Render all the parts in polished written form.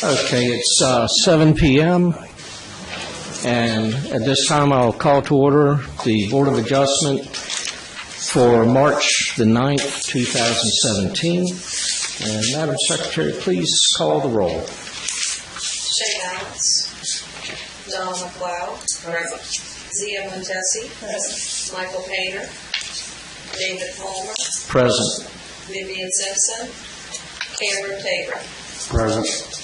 Okay, it's 7 p.m. and at this time I'll call to order the Board of Adjustment for March the 9th, 2017. And Madam Secretary, please call the roll. Shay Balance. Don McLeod. Present. Zia Montesi. Present. Michael Painter. David Palmer. Present. Vivian Simpson. Cameron Tabor. Present.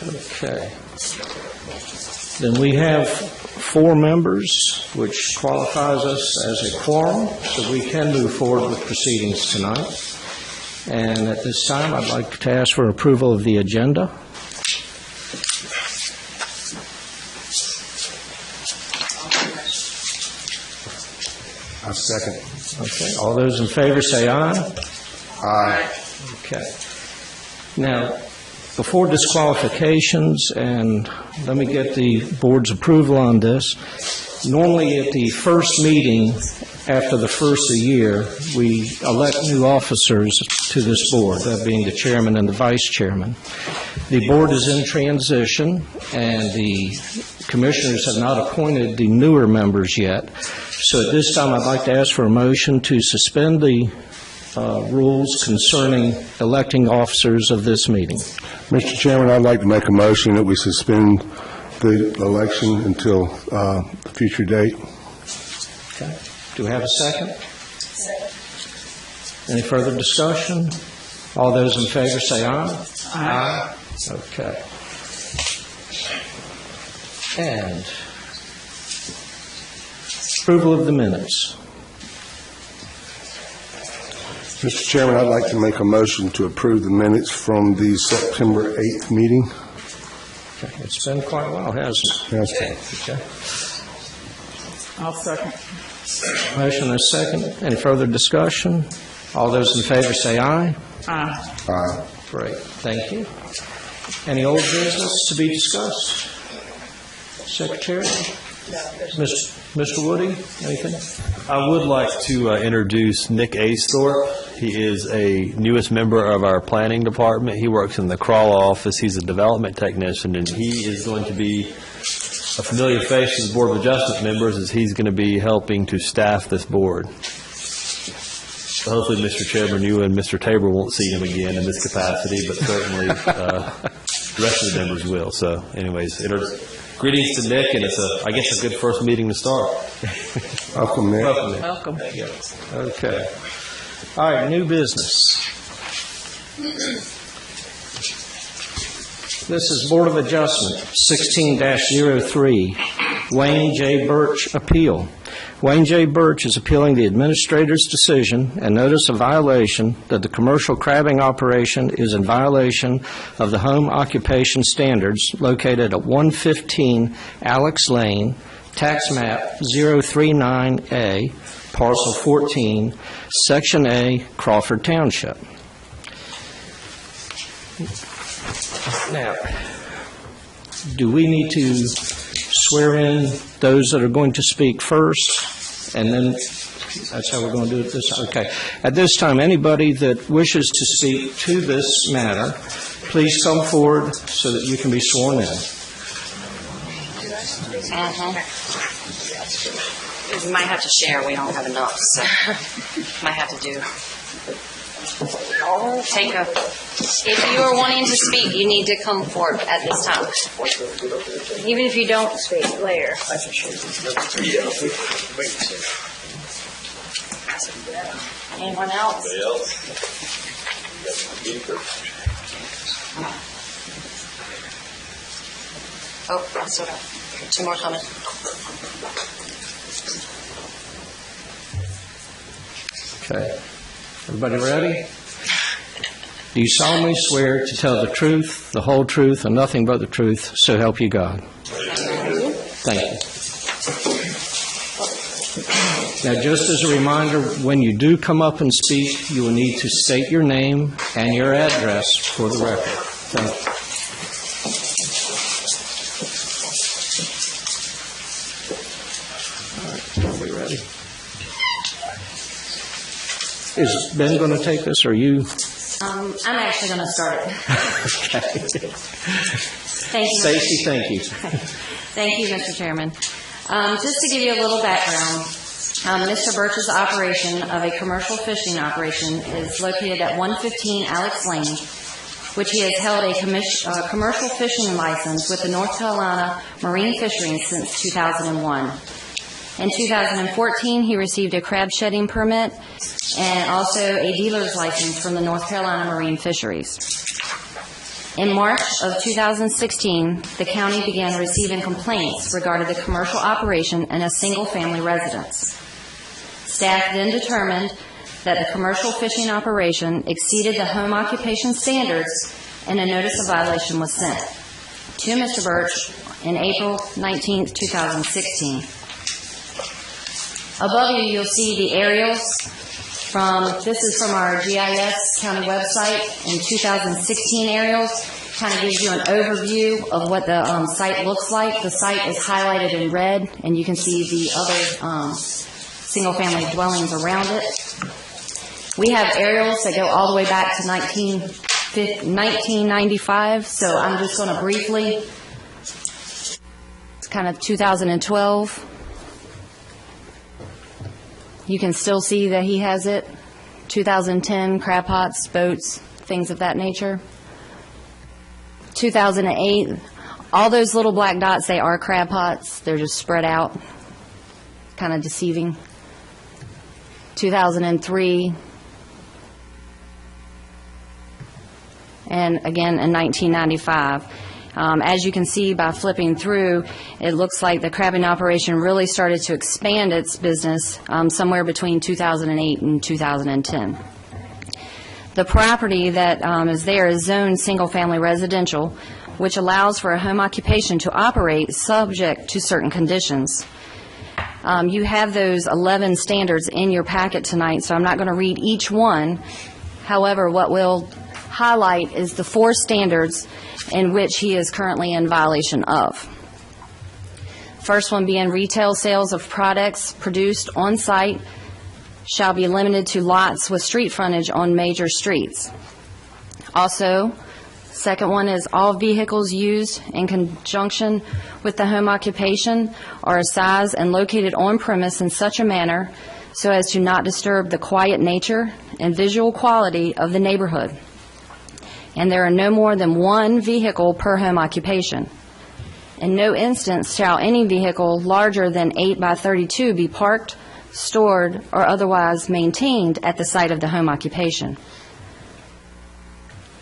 Okay. Then we have 4 members, which qualifies us as a quorum, so we can move forward with proceedings tonight. And at this time, I'd like to ask for approval of the agenda. I second. Okay. All those in favor say aye. Aye. Okay. Now, before disqualifications, and let me get the board's approval on this, normally at the first meeting after the first of the year, we elect new officers to this board, that being the chairman and the vice chairman. The board is in transition, and the commissioners have not appointed the newer members yet. So at this time, I'd like to ask for a motion to suspend the rules concerning electing officers of this meeting. Mr. Chairman, I'd like to make a motion that we suspend the election until a future date. Okay. Do we have a second? Second. Any further discussion? All those in favor say aye. Aye. Okay. And approval of the minutes. Mr. Chairman, I'd like to make a motion to approve the minutes from the September 8th meeting. Okay. It's been quite a while, hasn't it? Yes. Okay. I'll second. Motion and a second. Any further discussion? All those in favor say aye. Aye. Aye. Great. Thank you. Any old business to be discussed? Secretary? Mr. Woody, anything? I would like to introduce Nick Aesthorpe. He is a newest member of our planning department. He works in the Crawl office. He's a development technician, and he is going to be a familiar face to the Board of Adjustment members as he's going to be helping to staff this board. So hopefully, Mr. Chairman, you and Mr. Tabor won't see him again in this capacity, but certainly the rest of the members will. So anyways, greetings to Nick, and it's I guess a good first meeting to start. Welcome, Nick. Welcome, Nick. Welcome. Okay. All right, new business. This is Board of Adjustment, 16-03, Wayne J. Birch appeal. Wayne J. Birch is appealing the administrator's decision and notice of violation that the commercial crabbing operation is in violation of the home occupation standards located at 115 Alex Lane, tax map 039A, parcel 14, section A, Crawford Township. Now, do we need to swear in those that are going to speak first, and then that's how we're going to do it this time? Okay. At this time, anybody that wishes to speak to this matter, please come forward so that you can be sworn in. We might have to share. We don't have enough, so might have to do. Take a. If you are wanting to speak, you need to come forward at this time. Even if you don't speak later. Anyone else? Oh, I still got 2 more coming. Okay. Everybody ready? Do you solemnly swear to tell the truth, the whole truth, and nothing but the truth, so help you God? Thank you. Now, just as a reminder, when you do come up and speak, you will need to state your name and your address for the record. Thank you. All right, are we ready? Is Ben going to take this, or you? I'm actually going to start it. Thank you. Stacy, thank you. Thank you, Mr. Chairman. Just to give you a little background, Mr. Birch's operation of a commercial fishing operation is located at 115 Alex Lane, which he has held a commercial fishing license with the North Carolina Marine Fisheries since 2001. In 2014, he received a crab shedding permit and also a dealer's license from the North Carolina Marine Fisheries. In March of 2016, the county began receiving complaints regarding the commercial operation in a single-family residence. Staff then determined that the commercial fishing operation exceeded the home occupation standards, and a notice of violation was sent to Mr. Birch in April 19, 2016. Above you, you'll see the aerials this is from our GIS county website in 2016 aerials. Kind of gives you an overview of what the site looks like. The site is highlighted in red, and you can see the other single-family dwellings around it. We have aerials that go all the way back to 1995, so I'm just going to briefly, it's kind of 2012. You can still see that he has it. 2010, crab pots, boats, things of that nature. 2008, all those little black dots, they are crab pots. They're just spread out, kind of deceiving. 2003, and again in 1995. As you can see by flipping through, it looks like the crabbing operation really started to expand its business somewhere between 2008 and 2010. The property that is there is zoned single-family residential, which allows for a home occupation to operate subject to certain conditions. You have those 11 standards in your packet tonight, so I'm not going to read each one. However, what we'll highlight is the 4 standards in which he is currently in violation of. First one being retail sales of products produced on site shall be limited to lots with street frontage on major streets. Also, second one is all vehicles used in conjunction with the home occupation are sized and located on premise in such a manner so as to not disturb the quiet nature and visual quality of the neighborhood. And there are no more than 1 vehicle per home occupation. In no instance shall any vehicle larger than 8 by 32 be parked, stored, or otherwise maintained at the site of the home occupation.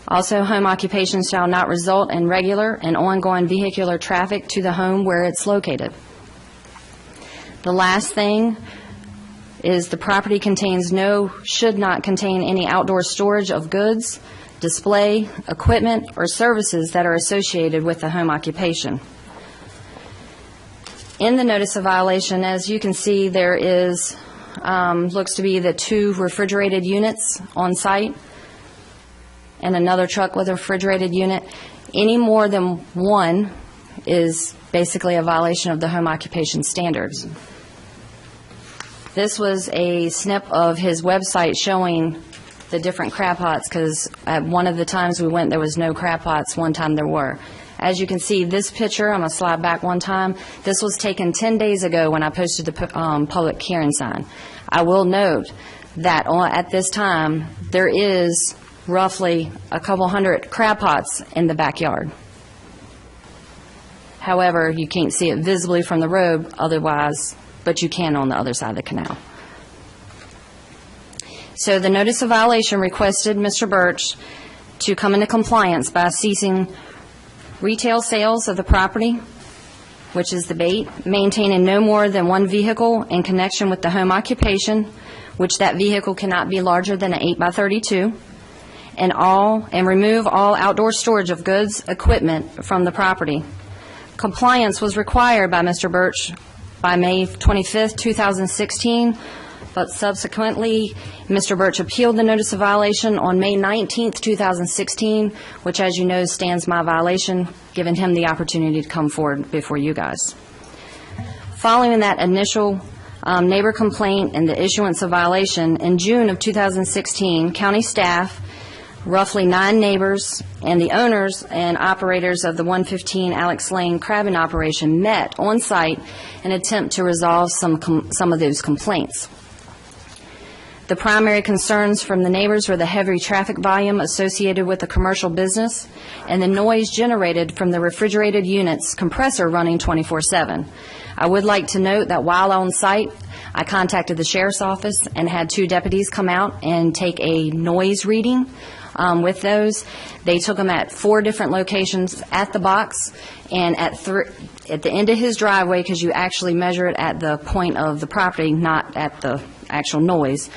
Also, home occupation shall not result in regular and ongoing vehicular traffic to the home where it's located. The last thing is the property should not contain any outdoor storage of goods, display, equipment, or services that are associated with the home occupation. In the notice of violation, as you can see, there is, looks to be the 2 refrigerated units on site and another truck with a refrigerated unit. Any more than 1 is basically a violation of the home occupation standards. This was a snip of his website showing the different crab pots, because at one of the times we went, there was no crab pots. One time there were. As you can see, this picture, I'm going to slide back one time, this was taken 10 days ago when I posted the public hearing sign. I will note that at this time, there is roughly a couple hundred crab pots in the backyard. However, you can't see it visibly from the road otherwise, but you can on the other side of the canal. So the notice of violation requested Mr. Birch to come into compliance by ceasing retail sales of the property, which is the bait, maintaining no more than 1 vehicle in connection with the home occupation, which that vehicle cannot be larger than an 8 by 32, and remove all outdoor storage of goods, equipment from the property. Compliance was required by Mr. Birch by May 25th, 2016, but subsequently, Mr. Birch appealed the notice of violation on May 19th, 2016, which, as you know, stands my violation, giving him the opportunity to come forward before you guys. Following that initial neighbor complaint and the issuance of violation, in June of 2016, county staff roughly 9 neighbors, and the owners and operators of the 115 Alex Lane crabbing operation met on site in an attempt to resolve some of those complaints. The primary concerns from the neighbors were the heavy traffic volume associated with the commercial business and the noise generated from the refrigerated unit's compressor running 24/7. I would like to note that while on site, I contacted the sheriff's office and had 2 deputies come out and take a noise reading with those. They took them at 4 different locations at the box and at the end of his driveway, because you actually measure it at the point of the property, not at the actual noise,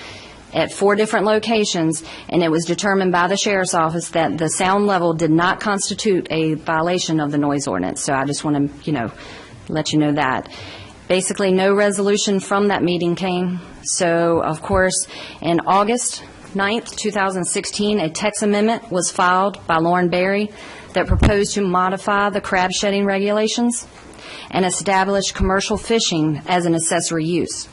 at 4 different locations, and it was determined by the sheriff's office that the sound level did not constitute a violation of the noise ordinance. So I just want to, let you know that. Basically, no resolution from that meeting came. So, of course, in August 9th, 2016, a text amendment was filed by Lauren Berry that proposed to modify the crab shedding regulations and establish commercial fishing as an accessory use.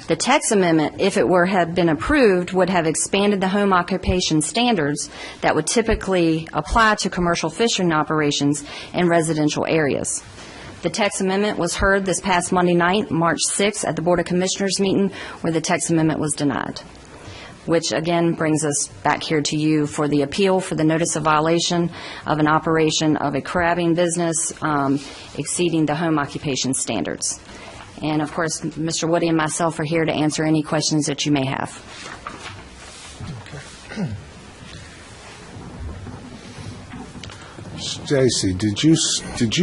The text amendment, if it had been approved, would have expanded the home occupation standards that would typically apply to commercial fishing operations in residential areas. The text amendment was heard this past Monday night, March 6th, at the Board of Commissioners meeting, where the text amendment was denied, which again brings us back here to you for the appeal for the notice of violation of an operation of a crabbing business exceeding the home occupation standards. And of course, Mr. Woody and myself are here to answer any questions that you may have. Stacy, did you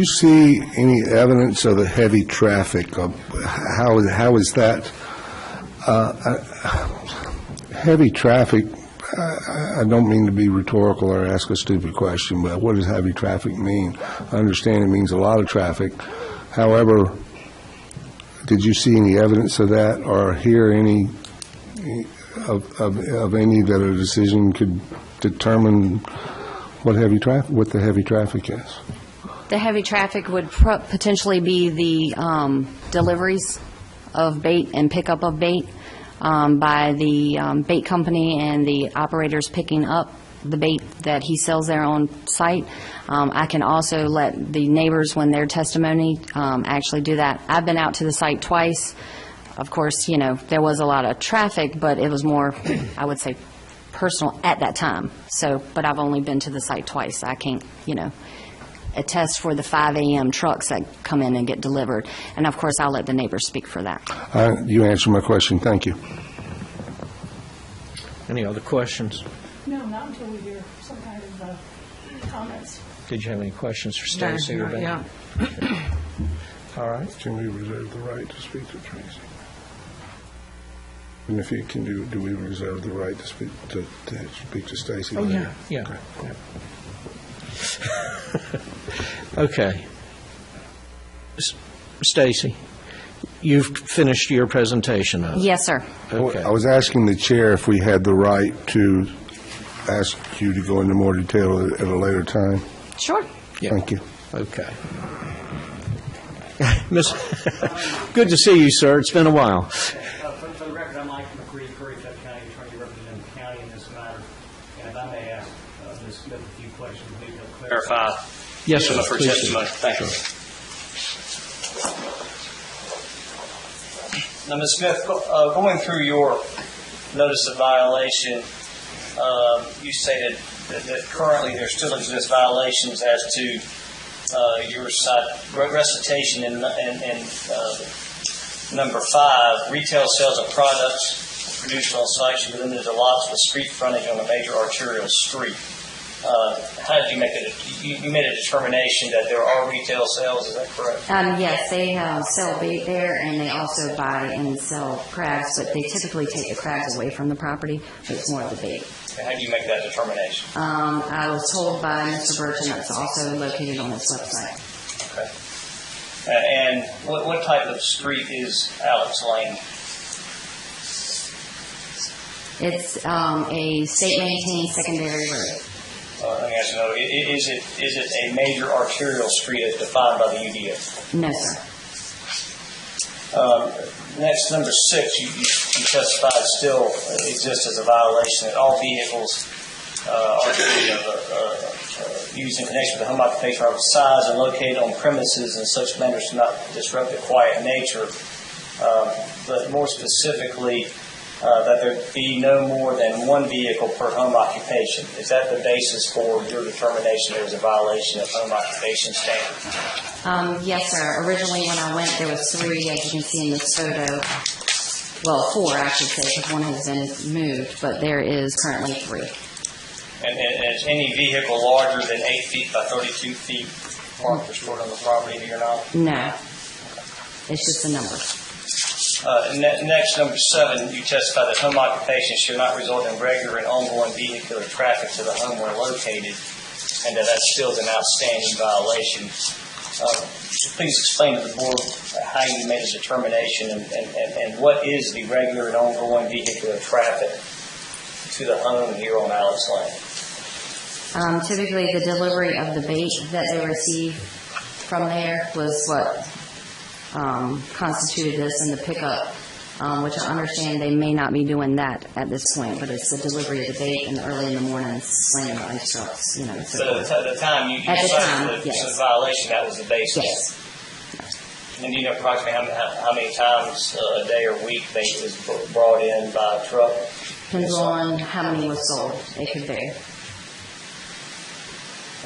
see any evidence of the heavy traffic? How is that heavy traffic? I don't mean to be rhetorical or ask a stupid question, but what does heavy traffic mean? I understand it means a lot of traffic. However, did you see any evidence of that, or hear any of any that a decision could determine what the heavy traffic is? The heavy traffic would potentially be the deliveries of bait and pickup of bait by the bait company and the operators picking up the bait that he sells there on site. I can also let the neighbors, when their testimony, actually do that. I've been out to the site twice. Of course, there was a lot of traffic, but it was more, I would say, personal at that time. So, but I've only been to the site twice. I can't, attest for the 5 a.m. trucks that come in and get delivered. And of course, I'll let the neighbors speak for that. You answered my question. Thank you. Any other questions? No, not until we hear some kind of comments. Did you have any questions for Stacy or Ben? Yeah. All right. Can we reserve the right to speak to Tracy? And if you can do we reserve the right to speak to Stacy? Oh, yeah. Okay. Okay. Stacy, you've finished your presentation of it. Yes, sir. Okay. I was asking the chair if we had the right to ask you to go into more detail at a later time. Sure. Yeah. Thank you. Okay. Good to see you, sir. It's been a while. For the record, I'm Mike McCree, Currituck County Attorney representing the county in this matter. And if I may ask Ms. Smith a few questions, maybe to clarify. Yes, sir. For Please testimony. do. Thank you. Now, Ms. Smith, going through your notice of violation, you stated that currently there still exist violations as to your recitation in number 5, retail sales of products produced on site should be limited to lots with street frontage on a major arterial street. How did you make it? You made a determination that there are retail sales, is that correct? Yes, they sell bait there, and they also buy and sell crabs, but they typically take the crabs away from the property, but it's more of the bait. How do you make that determination? I was told by Mr. Burton that's also located on his website. Okay. And what type of street is Alex Lane? It's a state-maintained secondary road. Let me ask you another. Is it a major arterial street as defined by the UDO? No, sir. Next, number 6, you testified still exists as a violation that all vehicles used in connection with the home occupation are of size and located on premises in such manner as to not disrupt the quiet nature. But more specifically, that there be no more than one vehicle per home occupation. Is that the basis for your determination there is a violation of home occupation standards? Yes, sir. Originally, when I went, there was 3, as you can see in this photo. Well, 4, I should say, because one has been moved, but there is currently 3. And is any vehicle larger than 8 feet by 32 feet parked or stored on the property to your knowledge? No. It's just the number. Next, number 7, you testify that home occupation should not result in regular and ongoing vehicular traffic to the home where located, and that still is an outstanding violation. Please explain to the board how you made a determination and what is the regular and ongoing vehicular traffic to the home here on Alex Lane. Typically, the delivery of the bait that they received from there was what constituted this, and the pickup, which I understand they may not be doing that at this point, but it's the delivery of the bait and early in the morning slamming the ice trucks, you know. So at the time you At the decided time, that this yes. was a violation, that was the basis? Yes. And do you know approximately how many times a day or week bait was brought in by a truck? Depends on how many was sold. It could vary.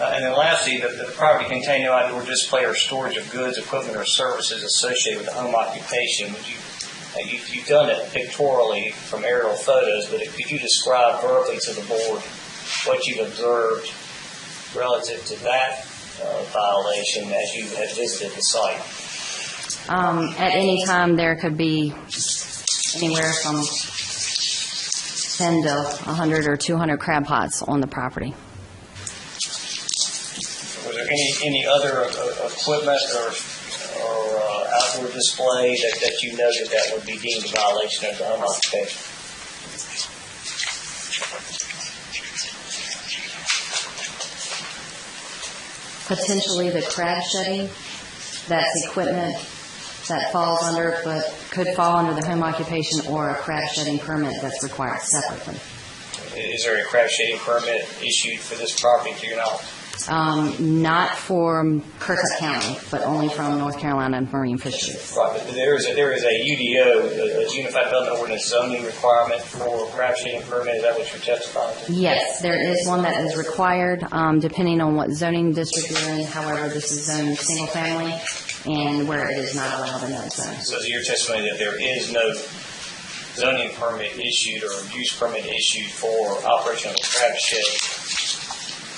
And then lastly, the property contained no outdoor display or storage of goods, equipment, or services associated with the home occupation. You've done it pictorially from aerial photos, but could you describe verbally to the board what you've observed relative to that violation as you have visited the site? At any time, there could be anywhere from 10 to 100 or 200 crab pots on the property. Was there any other equipment or outdoor display that you noted that would be deemed a violation of the home occupation? Potentially the crab shedding, that's equipment that falls under, but could fall under the home occupation or a crab shedding permit that's required separately. Is there a crab shedding permit issued for this property to your knowledge? Not for Currituck County, but only from North Carolina Marine Fisheries. Right, but there is a UDO, a Unified Development Ordinance zoning requirement for crab shedding permit. Is that what you're testifying to? Yes, there is one that is required, depending on what zoning district you're in. However, this is zoned single family, and where it is not allowed in that zone. So your testimony that there is no zoning permit issued or use permit issued for operation of a crab shed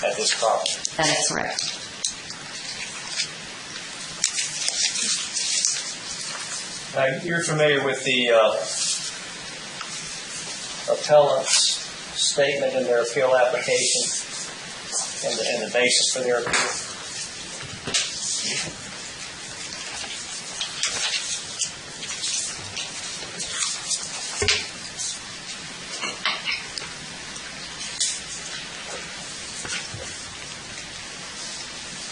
at this property? That is correct. Now, you're familiar with the appellant's statement in their appeal application and the basis for their appeal?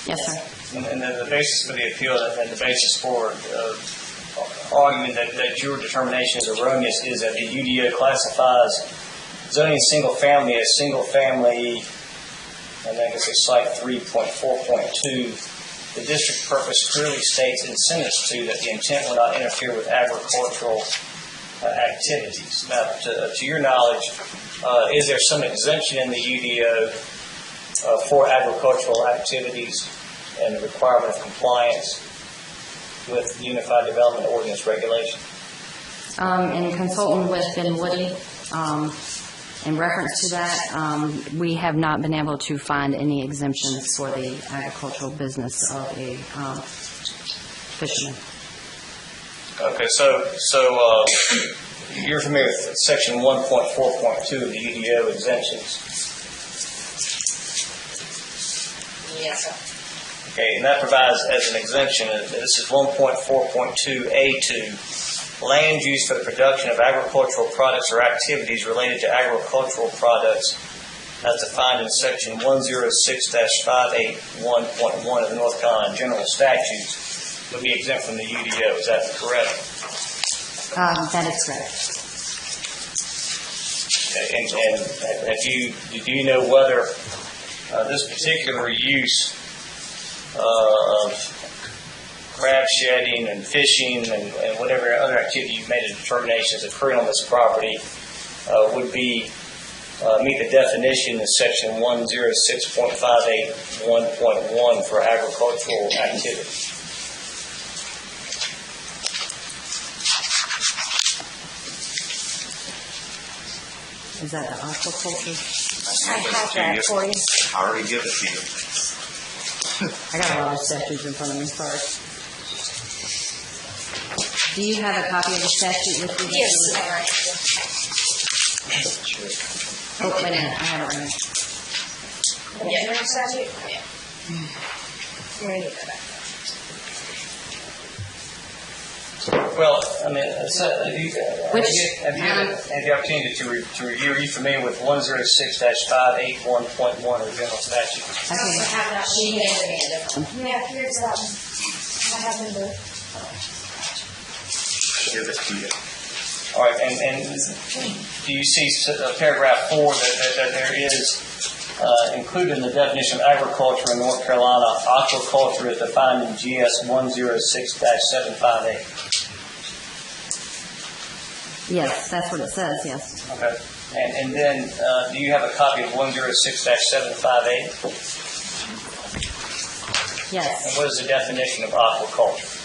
Yes, sir. And the basis for the appeal and the basis for argument that your determination is erroneous is that the UDO classifies zoning single family as single family, and then it's a site 3.4.2. The district purpose clearly states in sentence 2 that the intent will not interfere with agricultural activities. Now, to your knowledge, is there some exemption in the UDO for agricultural activities and the requirement of compliance with the Unified Development Ordinance regulation? In consulting with Ben Woody, in reference to that, we have not been able to find any exemptions for the agricultural business of a fisherman. Okay, so you're familiar with Section 1.4.2 of the UDO exemptions? Yes, sir. Okay, and that provides as an exemption, this is 1.4.2A2, land used for the production of agricultural products or activities related to agricultural products as defined in Section 106-581.1 of the North Carolina General Statutes would be exempt from the UDO. Is that correct? That is correct. And do you know whether this particular use of crab shedding and fishing and whatever other activity you've made a determination is occurring on this property would be meet the definition in section 106.581.1 for agricultural activity? Is that the aquaculture? I have that for you. I already give it to you. I got a lot of statutes in front of me, sorry. Do you have a copy of the statute with you? Yes, ma'am. Oh, wait a minute, I have it right here. Yeah, your statute? Yeah. Where do you go back? Well, I mean, so have you had the opportunity to review? Are you familiar with 106-581.1 of the general statute? I don't have that. She handed me a different one. Yeah, here's that one. I have them both. Give it to you. All right, and do you see paragraph 4 that there is included in the definition of agriculture in North Carolina? Aquaculture is defined in GS 106-758. Yes, that's what it says, yes. Okay. And then, do you have a copy of 106-758? Yes. And what is the definition of aquaculture?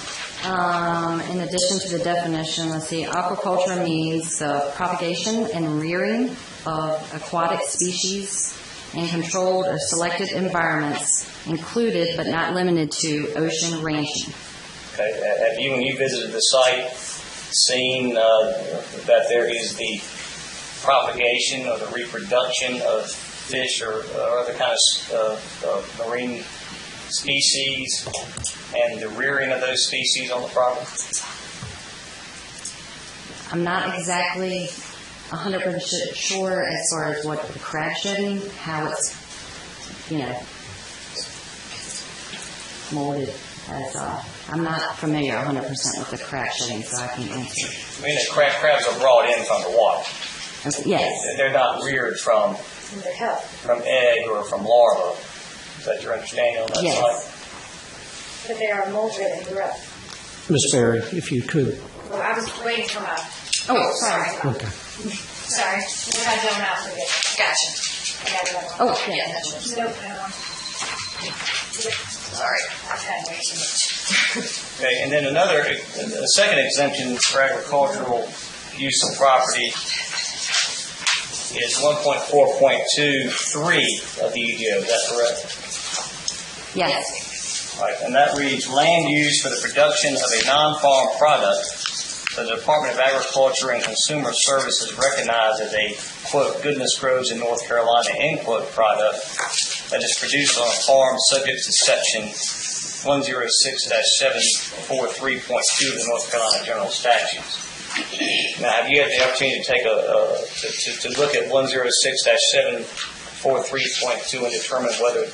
In addition to the definition, let's see, aquaculture means propagation and rearing of aquatic species in controlled or selected environments, included but not limited to ocean ranching. Okay. Have you, when you visited the site, seen that there is the propagation or the reproduction of fish or other kinds of marine species and the rearing of those species on the property? I'm not exactly 100% sure as far as what the crab shedding, how it's, molded as I'm not familiar 100% with the crab shedding, so I can answer. I mean, the crabs are brought in from the water. Yes. They're not reared from egg or from larva. Is that your understanding on that Yes. side? But they are molded and grow. Ms. Berry, if you could. Well, I was waiting for my... Oh, sorry. Okay. Sorry. We had done out for this. Gotcha. I got another one. Oh, yeah. That's yours. Nope, another one. Sorry. I've had way too much. Okay, and then a second exemption for agricultural use of property is 1.4.23 of the UDO. Is that correct? Yes. Right, and that reads, land used for the production of a non-farm product, the Department of Agriculture and Consumer Services recognized as a, quote, goodness grows in North Carolina, end quote, product that is produced on a farm subject to section 106-743.2 of the North Carolina General Statutes. Now, have you had the opportunity to take to look at 106-743.2 and determine whether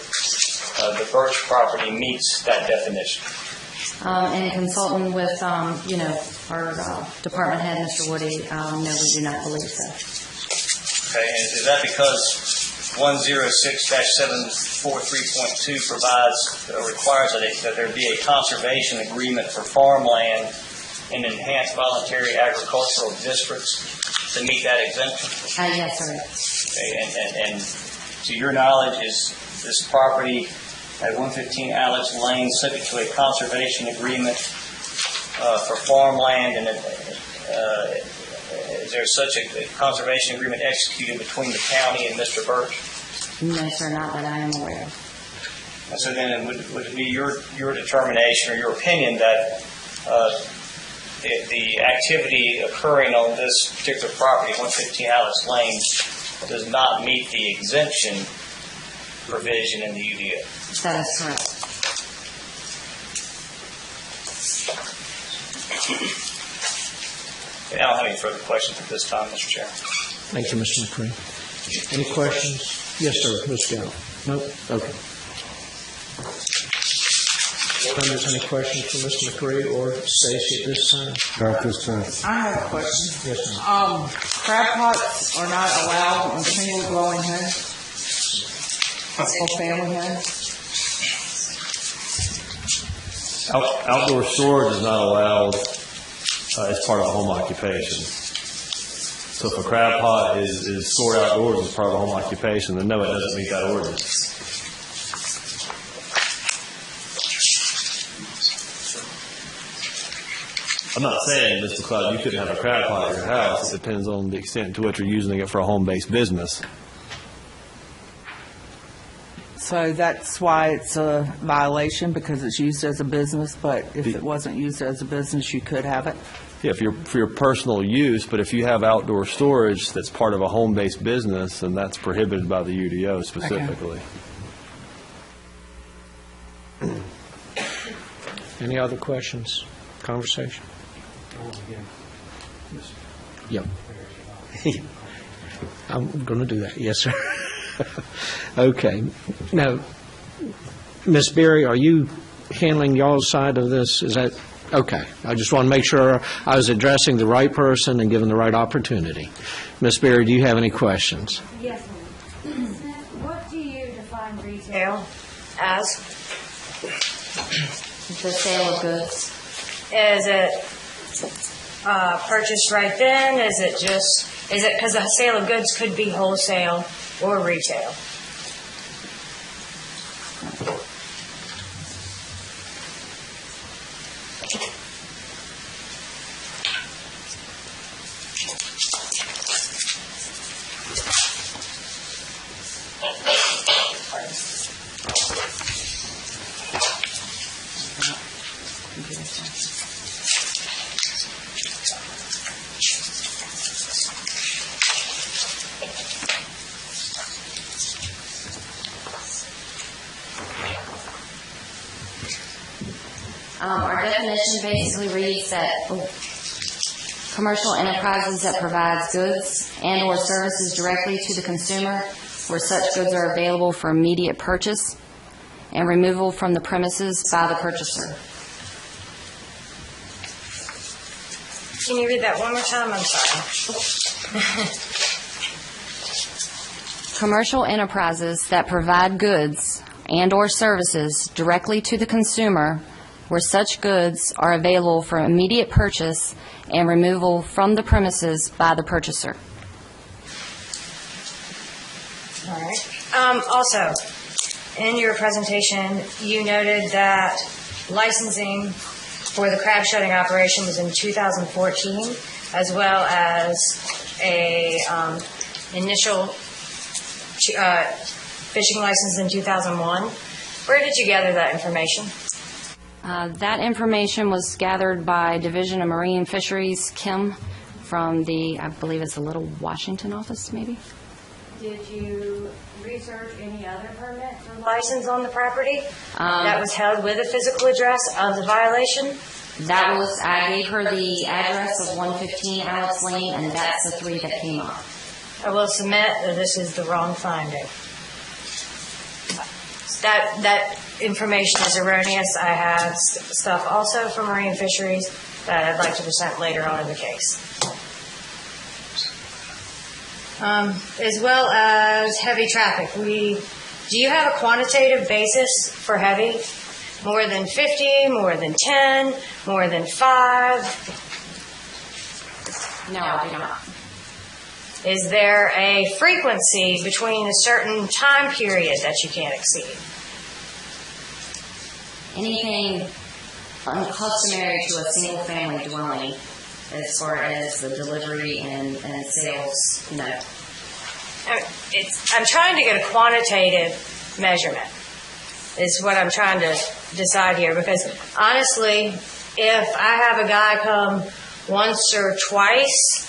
the Birch property meets that definition? And consulting with, our department head, Mr. Woody, no, we do not believe so. Okay, and is that because 106-743.2 requires that there be a conservation agreement for farmland in enhanced voluntary agricultural districts to meet that exemption? Yes, sir. Okay, and to your knowledge, is this property at 115 Alex Lane subject to a conservation agreement for farmland, and is there such a conservation agreement executed between the county and Mr. Birch? No, sir, not that I am aware of. And so then would it be your determination or your opinion that the activity occurring on this particular property, 115 Alex Lane, does not meet the exemption provision in the UDO? That is correct. I don't have any further questions at this time, Mr. Chairman. Thank you, Mr. McCree. Any questions? Yes, sir. Ms. Gallo. Nope? Okay. board members any questions for Mr. McCree or Stacy at this time? Not this time. I have a question. Yes, ma'am. Crab pots are not allowed in single dwelling homes? Or family homes? Outdoor storage is not allowed as part of a home occupation. So if a crab pot is stored outdoors as part of a home occupation, then no, it doesn't meet that ordinance. I'm not saying, Mr. Cloud, you couldn't have a crab pot at your house. It depends on the extent to which you're using it for a home-based business. So that's why it's a violation, because it's used as a business, but if it wasn't used as a business, you could have it? Yeah, for your personal use, but if you have outdoor storage that's part of a home-based business, then that's prohibited by the UDO specifically. Any other questions, conversation? Yep. I'm going to do that, yes, sir. Okay. Now, Ms. Berry, are you handling y'all's side of this? Is that, okay. I just want to make sure I was addressing the right person and given the right opportunity. Ms. Berry, do you have any questions? Yes, ma'am. What do you define retail as? The sale of goods. Is it purchased right then? Is it because the sale of goods could be wholesale or retail? Our definition basically reads that commercial enterprises that provides goods and/or services directly to the consumer where such goods are available for immediate purchase and removal from the premises by the purchaser. Can you read that one more time? I'm sorry. Commercial enterprises that provide goods and/or services directly to the consumer where such goods are available for immediate purchase and removal from the premises by the purchaser. All right. Also, in your presentation, you noted that licensing for the crab shutting operation was in 2014, as well as a initial fishing license in 2001. Where did you gather that information? That information was gathered by Division of Marine Fisheries, Kim, from the, I believe it's the Little Washington office, maybe? Did you research any other permit or license on the property that was held with a physical address of the violation? That was, I gave her the address of 115 Alex Lane, and that's the three that came up. I will submit that this is the wrong finding. That information is erroneous. I have stuff also from Marine Fisheries that I'd like to present later on in the case. As well as heavy traffic. Do you have a quantitative basis for heavy? More than 50, more than 10, more than 5? No, I do not. Is there a frequency between a certain time period that you can't exceed? Anything uncustomary to a single-family dwelling as far as the delivery and sales, no. I'm trying to get a quantitative measurement is what I'm trying to decide here, because honestly, if I have a guy come once or twice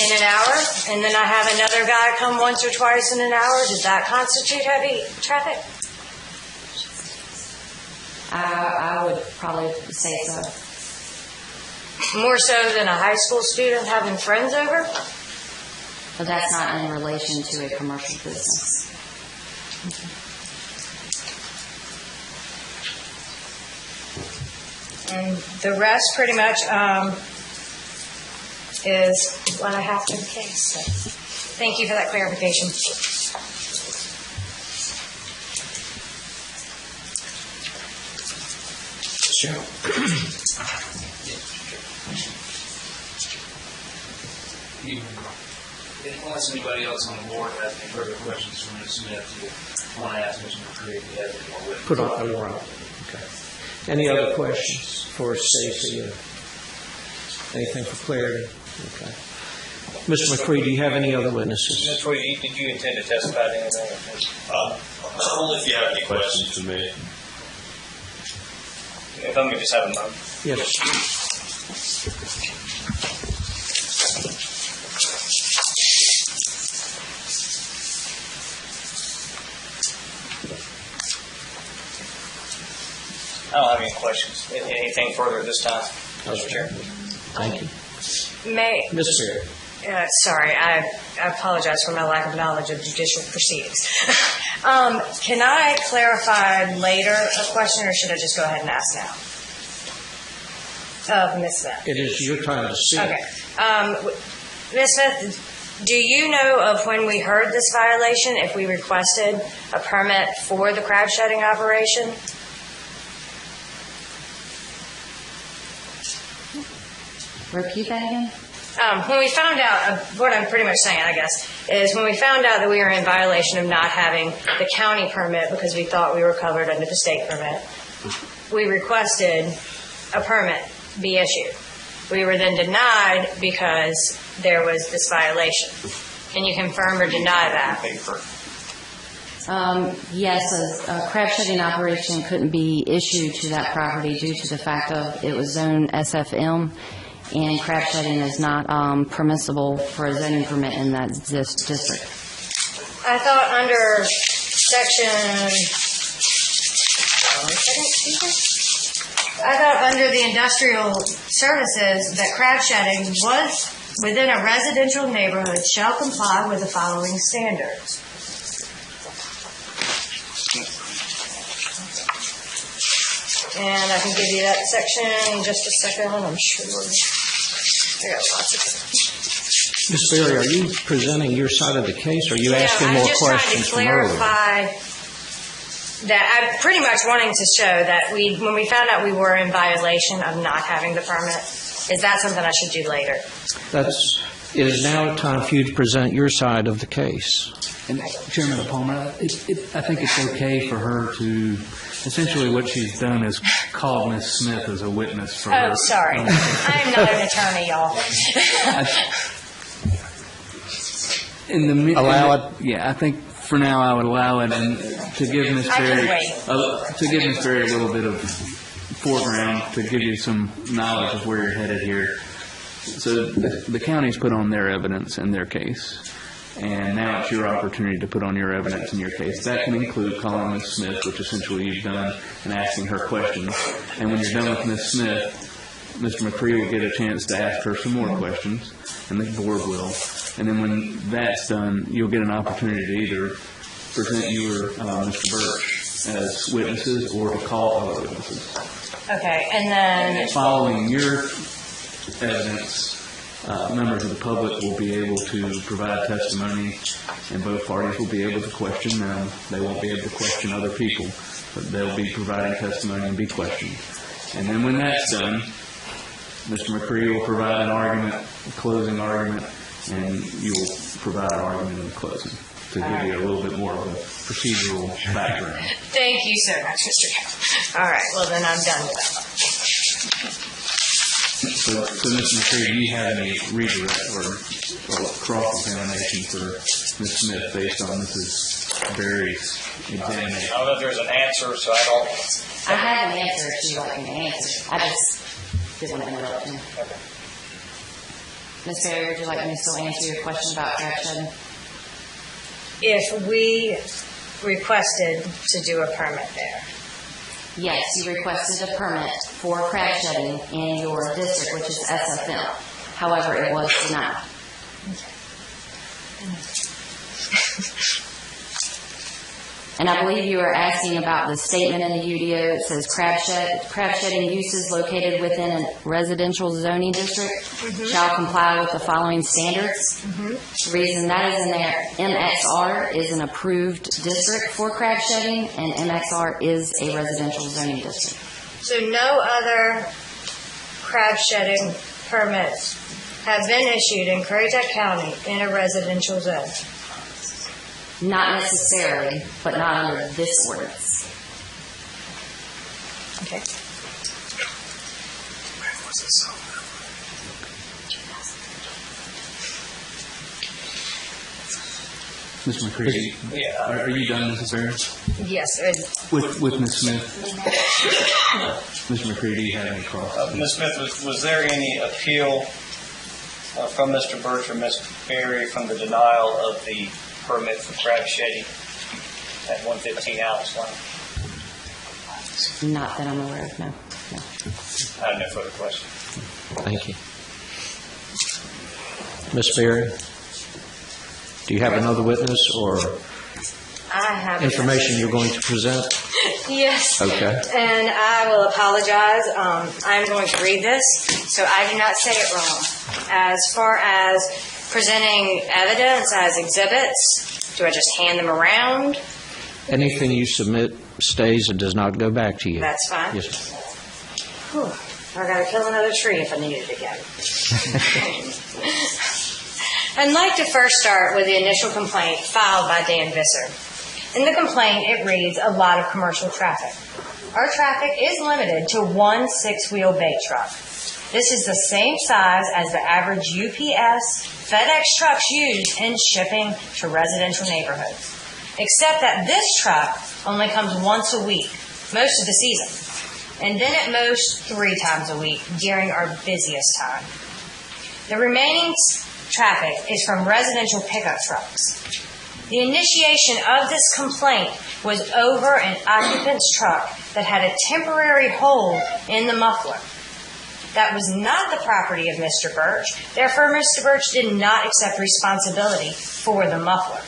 in an hour, and then I have another guy come once or twice in an hour, does that constitute heavy traffic? I would probably say so. More so than a high school student having friends over? But that's not in relation to a commercial business. And the rest pretty much is what I have for the case. So, thank you for that clarification. Unless anybody else on the board has any further questions for Ms. Smith, you want to ask Mr. McCready if he has any more witnesses. Put on the warrant. Okay. Any other questions for Stacy? Anything for clarity? Okay. Mr. McCree, do you have any other witnesses? Mr. Tweedy, did you intend to testify to anything? Only if you have any questions for me. If I'm going to just have a moment. Yes. I don't have any questions. Anything further at this time, Mr. Chair? Thank you. Ms. Perry. Sorry, I apologize for my lack of knowledge of judicial proceedings. Can I clarify later a question, or should I just go ahead and ask now? Ms. Smith. It is your time to speak. Okay. Ms. Smith, do you know of when we heard this violation, if we requested a permit for the crab shedding operation? Repeat that again? When we found out, what I'm pretty much saying, I guess, is when we found out that we were in violation of not having the county permit because we thought we were covered under the state permit, we requested a permit be issued. We were then denied because there was this violation. Can you confirm or deny that? Yes, a crab shedding operation couldn't be issued to that property due to the fact of it was zone SFM, and crab shedding is not permissible for a zoning permit in that district. I thought under section... I thought under the industrial services that crab shedding was within a residential neighborhood shall comply with the following standards. And I can give you that section in just a second, I'm sure. I got lots of it. Ms. Berry, are you presenting your side of the case, or are you asking more questions from earlier? I'm just trying to clarify that I'm pretty much wanting to show that when we found out we were in violation of not having the permit, is that something I should do later? It is now time for you to present your side of the case. And Chairman Palmer, I think it's okay for her to, essentially what she's done is call Ms. Smith as a witness for her. Oh, sorry. I am not an attorney, y'all. Allow it? Yeah, I think for now I would allow it, and to give Ms. Berry a little bit of foreground, to give you some knowledge of where you're headed here. So the county's put on their evidence in their case, and now it's your opportunity to put on your evidence in your case. That can include calling Ms. Smith, which essentially you've done, and asking her questions. And when you're done with Ms. Smith, Mr. McCree will get a chance to ask her some more questions, and the board will. And then when that's done, you'll get an opportunity to either present you or Mr. Birch as witnesses or to call other witnesses. Okay, and then... Following your evidence, members of the public will be able to provide testimony, and both parties will be able to question them. They won't be able to question other people, but they'll be providing testimony and be questioned. And then when that's done, Mr. McCree will provide an argument, a closing argument, and you will provide an argument in the closing to give you a little bit more of a procedural background. Thank you so much, Mr. Campbell. All right, well then I'm done with that. So Mr. McCree, do you have any redirect or cross-examination for Ms. Smith based on Mrs. Berry's examination? I don't know if there's an answer, so I don't... I have an answer if you'd like me to answer. I just didn't want to interrupt him. Okay. Ms. Berry, would you like me to still answer your question about crab shedding? If we requested to do a permit there. Yes, you requested a permit for crab shedding in your district, which is SFM. However, it was denied. And I believe you are asking about the statement in the UDO. It says crab shedding uses located within a residential zoning district shall comply with the following standards. The reason that is in there, MXR is an approved district for crab shedding, and MXR is a residential zoning district. So no other crab shedding permits have been issued in Currituck County in a residential zone? Not necessarily, but not under this ordinance. Okay. Ms. McCready, are you done, Mrs. Barris? Yes. With Ms. Smith? Ms. McCready, do you have any cross? Ms. Smith, was there any appeal from Mr. Birch or Ms. Berry from the denial of the permit for crab shedding at 115 Alex Lane? Not that I'm aware of, no. I have no further questions. Thank you. Ms. Berry, do you have another witness or I have information you're going to present? Yes. Okay. And I will apologize. I'm going to read this, so I do not say it wrong. As far as presenting evidence as exhibits, do I just hand them around? Anything you submit stays and does not go back to you. That's fine. Yes. Whew. I got to kill another tree if I needed it again. I'd like to first start with the initial complaint filed by Dan Visser. In the complaint, it reads a lot of commercial traffic. Our traffic is limited to one 6-wheel bait truck. This is the same size as the average UPS, FedEx trucks used in shipping to residential neighborhoods. Except that this truck only comes once a week, most of the season, and then at most 3 times a week during our busiest time. The remaining traffic is from residential pickup trucks. The initiation of this complaint was over an occupant's truck that had a temporary hole in the muffler. That was not the property of Mr. Birch. Therefore, Mr. Birch did not accept responsibility for the muffler.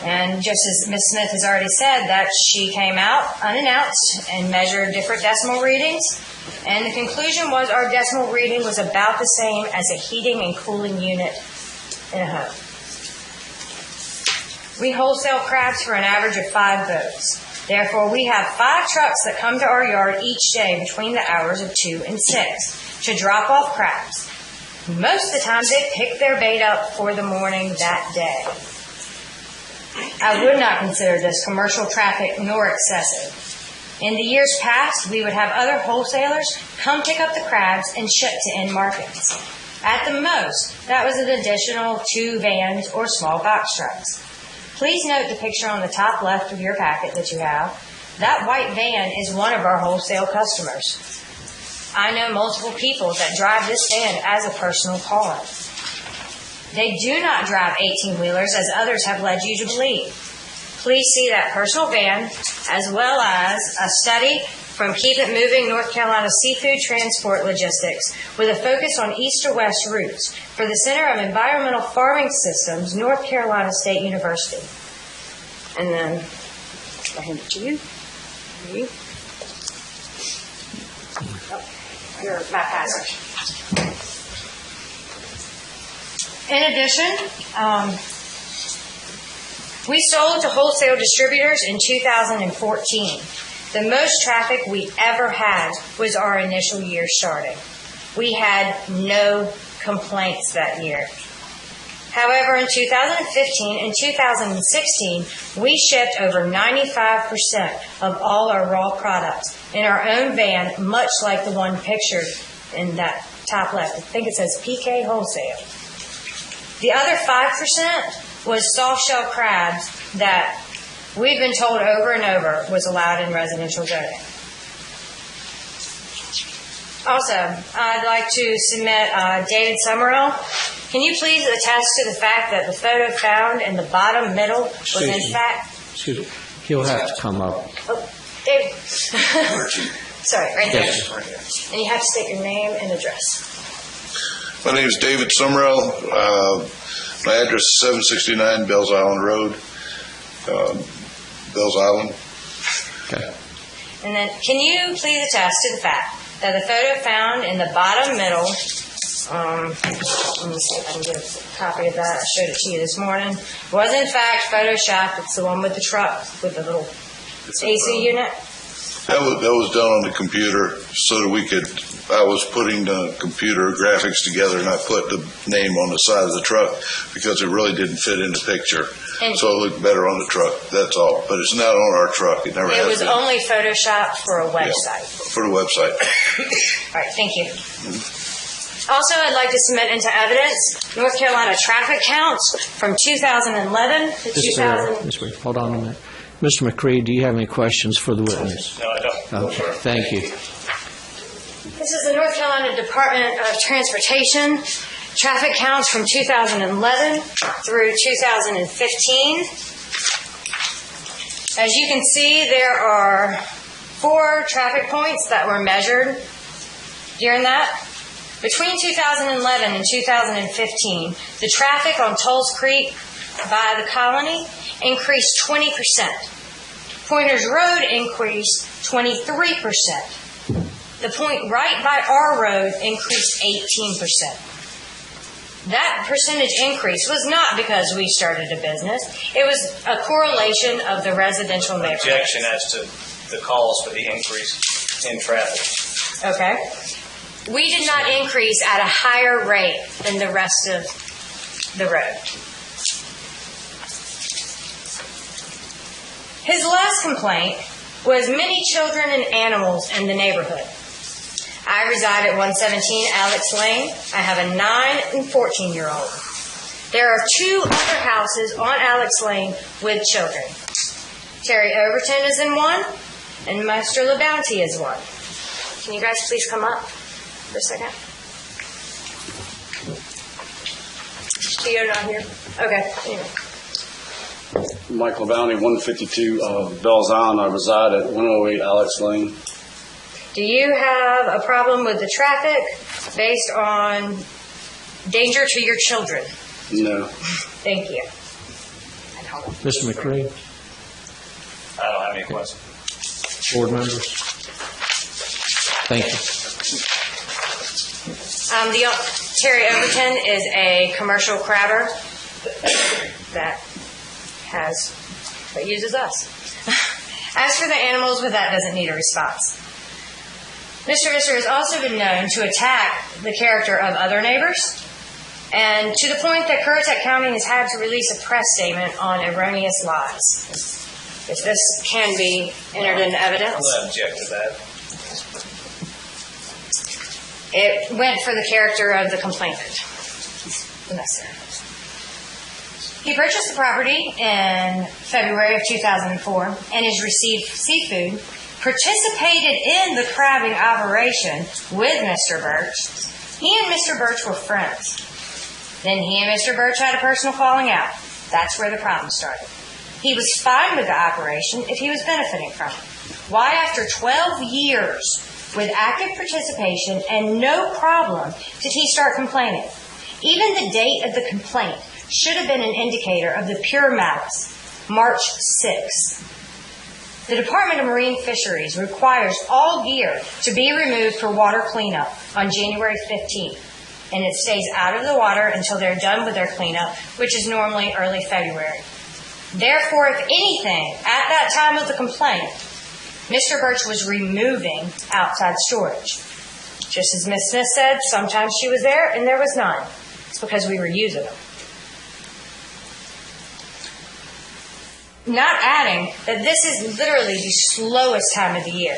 And just as Ms. Smith has already said, that she came out unannounced and measured different decimal readings, and the conclusion was our decimal reading was about the same as a heating and cooling unit in a home. We wholesale crabs for an average of 5 boats. Therefore, we have 5 trucks that come to our yard each day between the hours of 2 and 6 to drop off crabs. Most of the time, they pick their bait up for the morning that day. I would not consider this commercial traffic nor excessive. In the years past, we would have other wholesalers come pick up the crabs and ship to end markets. At the most, that was an additional 2 vans or small box trucks. Please note the picture on the top left of your packet that you have. That white van is one of our wholesale customers. I know multiple people that drive this van as a personal car. They do not drive 18-wheelers as others have led you to believe. Please see that personal van as well as a study from Keep It Moving North Carolina Seafood Transport Logistics with a focus on east or west routes for the Center of Environmental Farming Systems, North Carolina State University. And then I hand it to you. Oh, your map passage. In addition, we sold to wholesale distributors in 2014. The most traffic we ever had was our initial year starting. We had no complaints that year. However, in 2015 and 2016, we shipped over 95% of all our raw products in our own van, much like the one pictured in that top left. I think it says PK Wholesale. The other 5% was soft-shell crabs that we've been told over and over was allowed in residential zoning. Also, I'd like to submit David Summerall. Can you please attest to the fact that the photo found in the bottom middle was in fact... Excuse me. He'll have to come up. Oh, David. Sorry, right there. Yes. And you have to state your name and address. My name is David Summerall. My address is 769 Bells Island Road. Bell's Island. Okay. And then, can you please attest to the fact that the photo found in the bottom middle, let me see if I can get a copy of that, I showed it to you this morning, was in fact photoshopped? It's the one with the truck, with the little AC unit? That was done on the computer so that I was putting the computer graphics together, and I put the name on the side of the truck because it really didn't fit in the picture. So it looked better on the truck, that's all. But it's not on our truck, it never has been. It was only photoshopped for a website. Yeah, for the website. All right, thank you. Also, I'd like to submit into evidence North Carolina traffic counts from 2011 to 2000. Hold on a minute. Mr. McCree, do you have any questions for the witness? No, I don't. Okay, thank you. This is the North Carolina Department of Transportation traffic counts from 2011 through 2015. As you can see, there are 4 traffic points that were measured during that. Between 2011 and 2015, the traffic on Tolls Creek by the Colony increased 20%. Pointers Road increased 23%. The point right by our road increased 18%. That percentage increase was not because we started a business. It was a correlation of the residential neighborhood. Objection as to the cause for the increase in traffic. Okay. We did not increase at a higher rate than the rest of the road. His last complaint was many children and animals in the neighborhood. I reside at 117 Alex Lane. I have a 9 and 14-year-old. There are 2 other houses on Alex Lane with children. Terry Overton is in one, and Master LaBounty is one. Can you guys please come up for a second? Theo not here? Okay, anyway. Mike LaBounty, 152 Bell's Island. I reside at 108 Alex Lane. Do you have a problem with the traffic based on danger to your children? No. Thank you. Mr. McCree? I don't have any questions. Board members? Thank you. Terry Overton is a commercial crabber that uses us. As for the animals, that doesn't need a response. Mr. Visser has also been known to attack the character of other neighbors, and to the point that Currituck County has had to release a press statement on erroneous lies. If this can be entered into evidence. I'm going to object to that. It went for the character of the complainant. He purchased the property in February of 2004 and has received seafood, participated in the crabbing operation with Mr. Birch. He and Mr. Birch were friends. Then he and Mr. Birch had a personal falling out. That's where the problem started. He was fine with the operation if he was benefiting from it. Why, after 12 years with active participation and no problem, did he start complaining? Even the date of the complaint should have been an indicator of the pure malice, March 6th. The Department of Marine Fisheries requires all gear to be removed for water cleanup on January 15th, and it stays out of the water until they're done with their cleanup, which is normally early February. Therefore, if anything, at that time of the complaint, Mr. Birch was removing outside storage. Just as Ms. Smith said, sometimes she was there and there was none. It's because we were using them. Not adding that this is literally the slowest time of the year.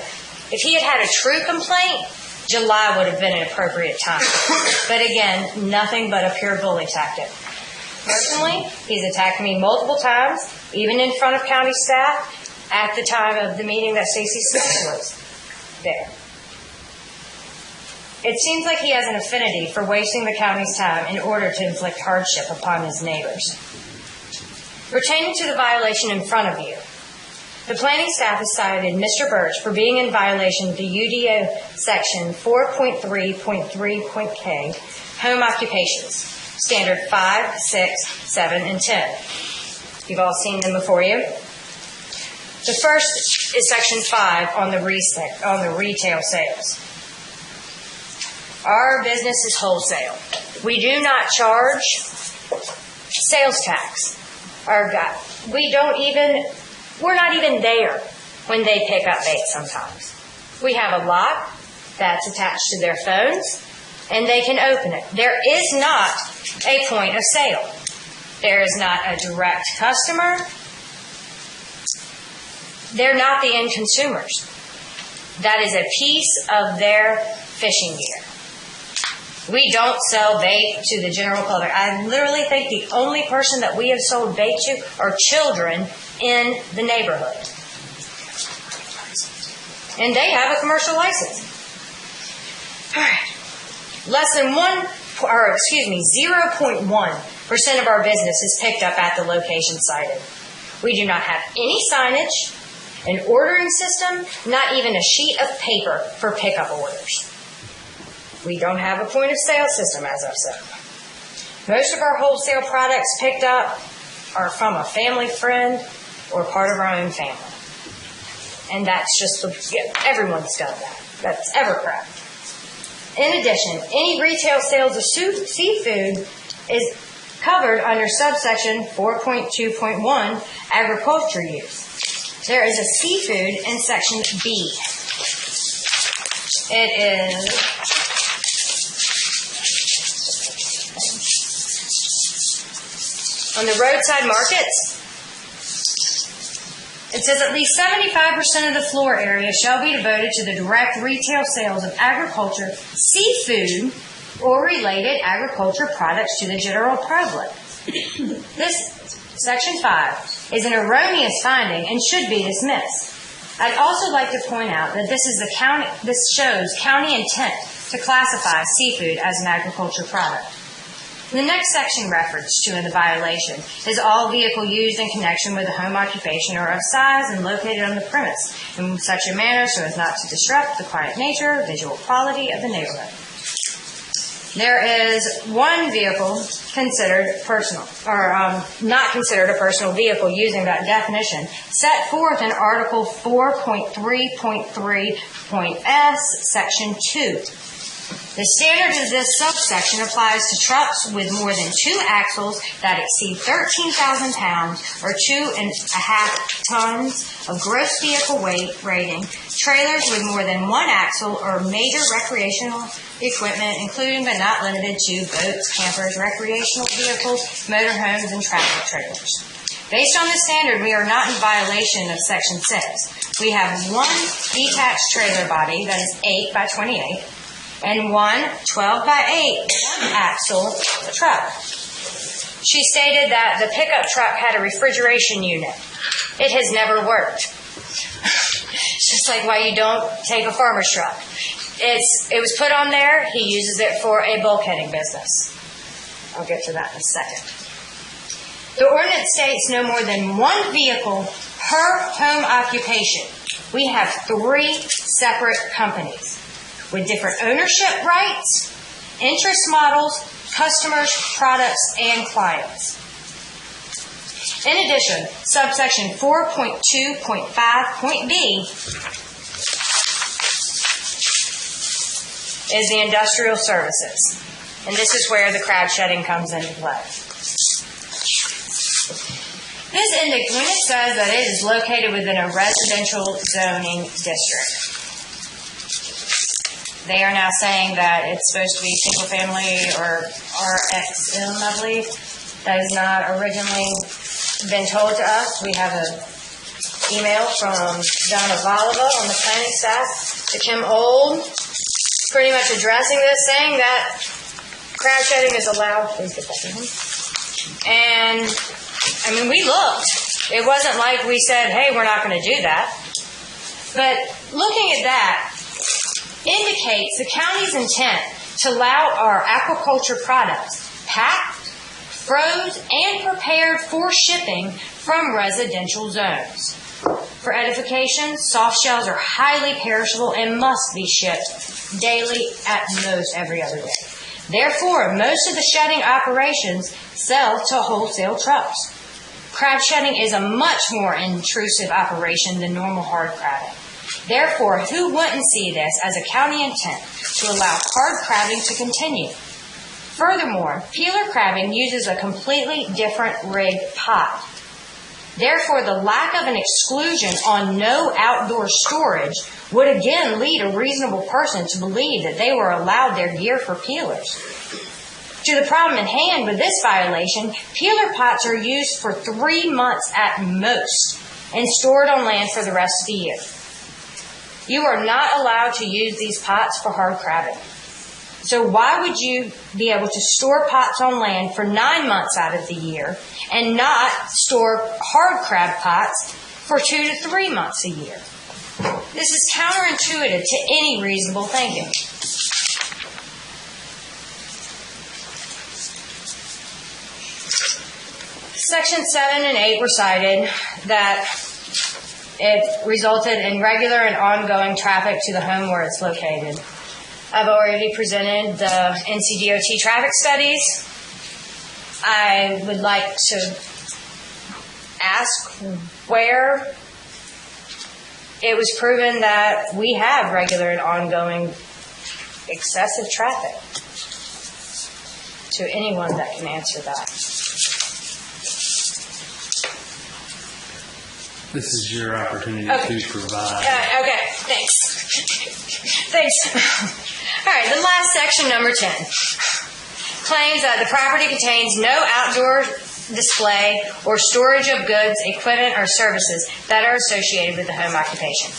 If he had had a true complaint, July would have been an appropriate time. But again, nothing but a pure bully tactic. Personally, he's attacked me multiple times, even in front of county staff, at the time of the meeting that Stacey Smith was there. It seems like he has an affinity for wasting the county's time in order to inflict hardship upon his neighbors. Pertaining to the violation in front of you, the planning staff has cited Mr. Birch for being in violation of the UDO section 4.3.3.k, home occupations, standard 5, 6, 7, and 10. You've all seen them before you. The first is Section 5 on the retail sales. Our business is wholesale. We do not charge sales tax. We're not even there when they pick up bait sometimes. We have a lock that's attached to their phones, and they can open it. There is not a point of sale. There is not a direct customer. They're not the end consumers. That is a piece of their fishing gear. We don't sell bait to the general public. I literally think the only person that we have sold bait to are children in the neighborhood. And they have a commercial license. All right. Less than 0.1% of our business is picked up at the location cited. We do not have any signage, an ordering system, not even a sheet of paper for pickup orders. We don't have a point of sale system, as I've said. Most of our wholesale products picked up are from a family friend or part of our own family. And that's just, everyone's done that. That's Evercraft. In addition, any retail sales of seafood is covered under subsection 4.2.1, agriculture use. There is a seafood in section B. It is on the roadside markets. It says at least 75% of the floor area shall be devoted to the direct retail sales of agriculture, seafood, or related agriculture products to the general public. This, Section 5, is an erroneous finding and should be dismissed. I'd also like to point out that this shows county intent to classify seafood as an agriculture product. The next section referenced to in the violation is all vehicle used in connection with a home occupation or of size and located on the premise in such a manner so as not to disrupt the quiet nature, visual quality of the neighborhood. There is one vehicle considered personal, or not considered a personal vehicle using that definition, set forth in Article 4.3.3.S, Section 2. The standard of this subsection applies to trucks with more than 2 axles that exceed 13,000 pounds or 2.5 tons of gross vehicle weight rating, trailers with more than 1 axle or major recreational equipment, including but not limited to boats, campers, recreational vehicles, motorhomes, and travel trailers. Based on this standard, we are not in violation of Section 6. We have one detached trailer body that is 8 by 28, and one 12 by 8 axle truck. She stated that the pickup truck had a refrigeration unit. It has never worked. It's just like why you don't take a farmer's truck. It was put on there. He uses it for a bulkheading business. I'll get to that in a second. The ordinance states no more than 1 vehicle per home occupation. We have 3 separate companies with different ownership rights, interest models, customers, products, and clients. In addition, subsection 4.2.5.B is the industrial services, and this is where the crowd shedding comes into play. When it says that it is located within a residential zoning district, they are now saying that it's supposed to be single family or RXM, I believe. That has not originally been told to us. We have an email from Donna Voliva on the planning staff to Kim Old, pretty much addressing this, saying that crowd shedding is allowed. Please get that to him. And, I mean, we looked. It wasn't like we said, hey, we're not going to do that. But looking at that, indicates the county's intent to allow our aquaculture products packed, froze, and prepared for shipping from residential zones. For edification, soft shells are highly perishable and must be shipped daily, at most every other day. Therefore, most of the shedding operations sell to wholesale trucks. Crab shedding is a much more intrusive operation than normal hard crabbing. Therefore, who wouldn't see this as a county intent to allow hard crabbing to continue? Furthermore, peeler crabbing uses a completely different rig pot. Therefore, the lack of an exclusion on no outdoor storage would again lead a reasonable person to believe that they were allowed their gear for peelers. To the problem at hand with this violation, peeler pots are used for 3 months at most and stored on land for the rest of the year. You are not allowed to use these pots for hard crabbing. So why would you be able to store pots on land for 9 months out of the year and not store hard crab pots for 2 to 3 months a year? This is counterintuitive to any reasonable thinking. Section 7 and 8 were cited that it resulted in regular and ongoing traffic to the home where it's located. I've already presented the NCDOT traffic studies. I would like to ask where it was proven that we have regular and ongoing excessive traffic. To anyone that can answer that. This is your opportunity to provide. Okay, thanks. Thanks. All right, the last section, number 10, claims that the property contains no outdoor display or storage of goods, equipment, or services that are associated with the home occupation.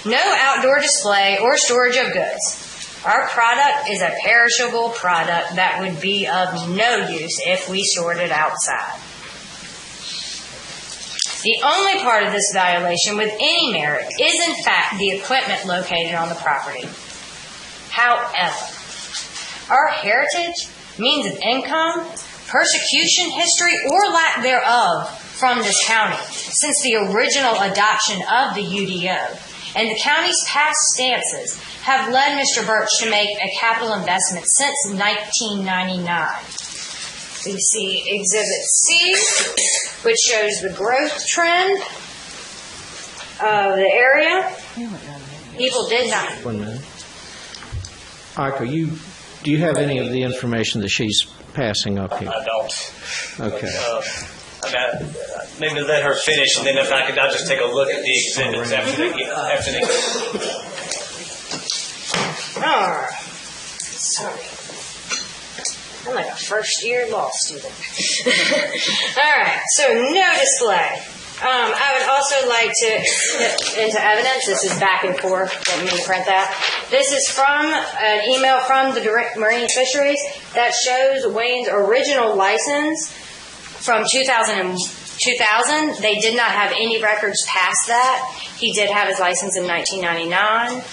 No outdoor display or storage of goods. Our product is a perishable product that would be of no use if we stored it outside. The only part of this violation with any merit is, in fact, the equipment located on the property. However, our heritage, means of income, persecution history, or lack thereof from this county since the original adoption of the UDO and the county's past stances have led Mr. Birch to make a capital investment since 1999. We see Exhibit C, which shows the growth trend of the area. People did not. 1 minute. Ika, do you have any of the information that she's passing up here? I don't. Okay. Maybe let her finish, and then if I could, I'll just take a look at the exhibits after they. All right. Sorry. I'm like a first-year law student. All right, so no display. I would also like to get into evidence. This is back and forth. Didn't mean to print that. This is from an email from the Marine Fisheries that shows Wayne's original license from 2000. They did not have any records past that. He did have his license in 1999.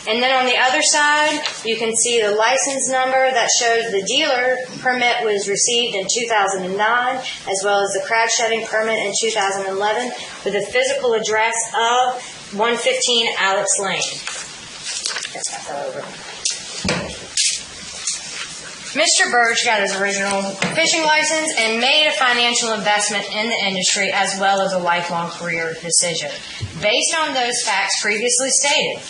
And then on the other side, you can see the license number that shows the dealer permit was received in 2009, as well as the crab shedding permit in 2011, with the physical address of 115 Alex Lane. Guess I fell over. Mr. Birch got his original fishing license and made a financial investment in the industry as well as a lifelong career decision. Based on those facts previously stated,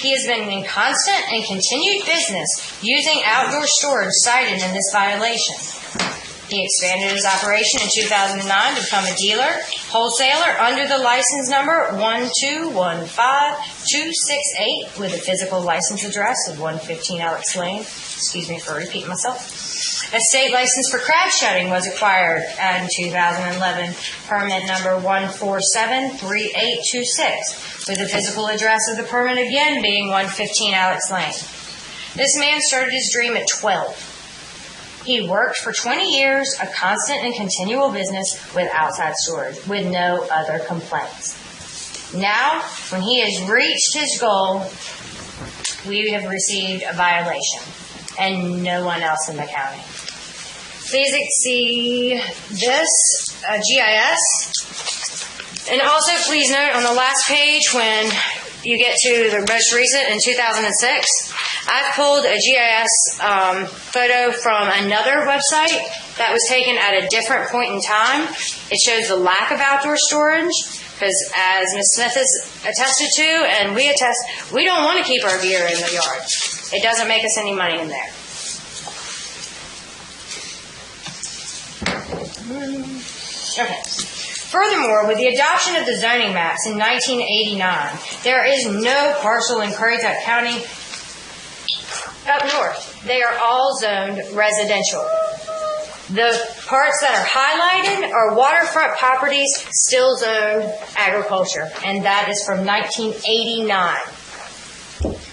he has been in constant and continued business using outdoor storage cited in this violation. He expanded his operation in 2009 to become a dealer, wholesaler under the license number 1215268 with a physical license address of 115 Alex Lane. Excuse me for repeating myself. A state license for crab shedding was acquired in 2011, permit number 1473826, with the physical address of the permit again being 115 Alex Lane. This man started his dream at 12. He worked for 20 years, a constant and continual business with outside storage, with no other complaints. Now, when he has reached his goal, we have received a violation, and no one else in the county. Please see this GIS. And also please note on the last page when you get to the most recent in 2006, I've pulled a GIS photo from another website that was taken at a different point in time. It shows the lack of outdoor storage, because as Ms. Smith has attested to, and we attest, we don't want to keep our gear in the yard. It doesn't make us any money in there. Okay. Furthermore, with the adoption of the zoning maps in 1989, there is no parcel in Currituck County up north. They are all zoned residential. The parts that are highlighted are waterfront properties still zoned agriculture, and that is from 1989.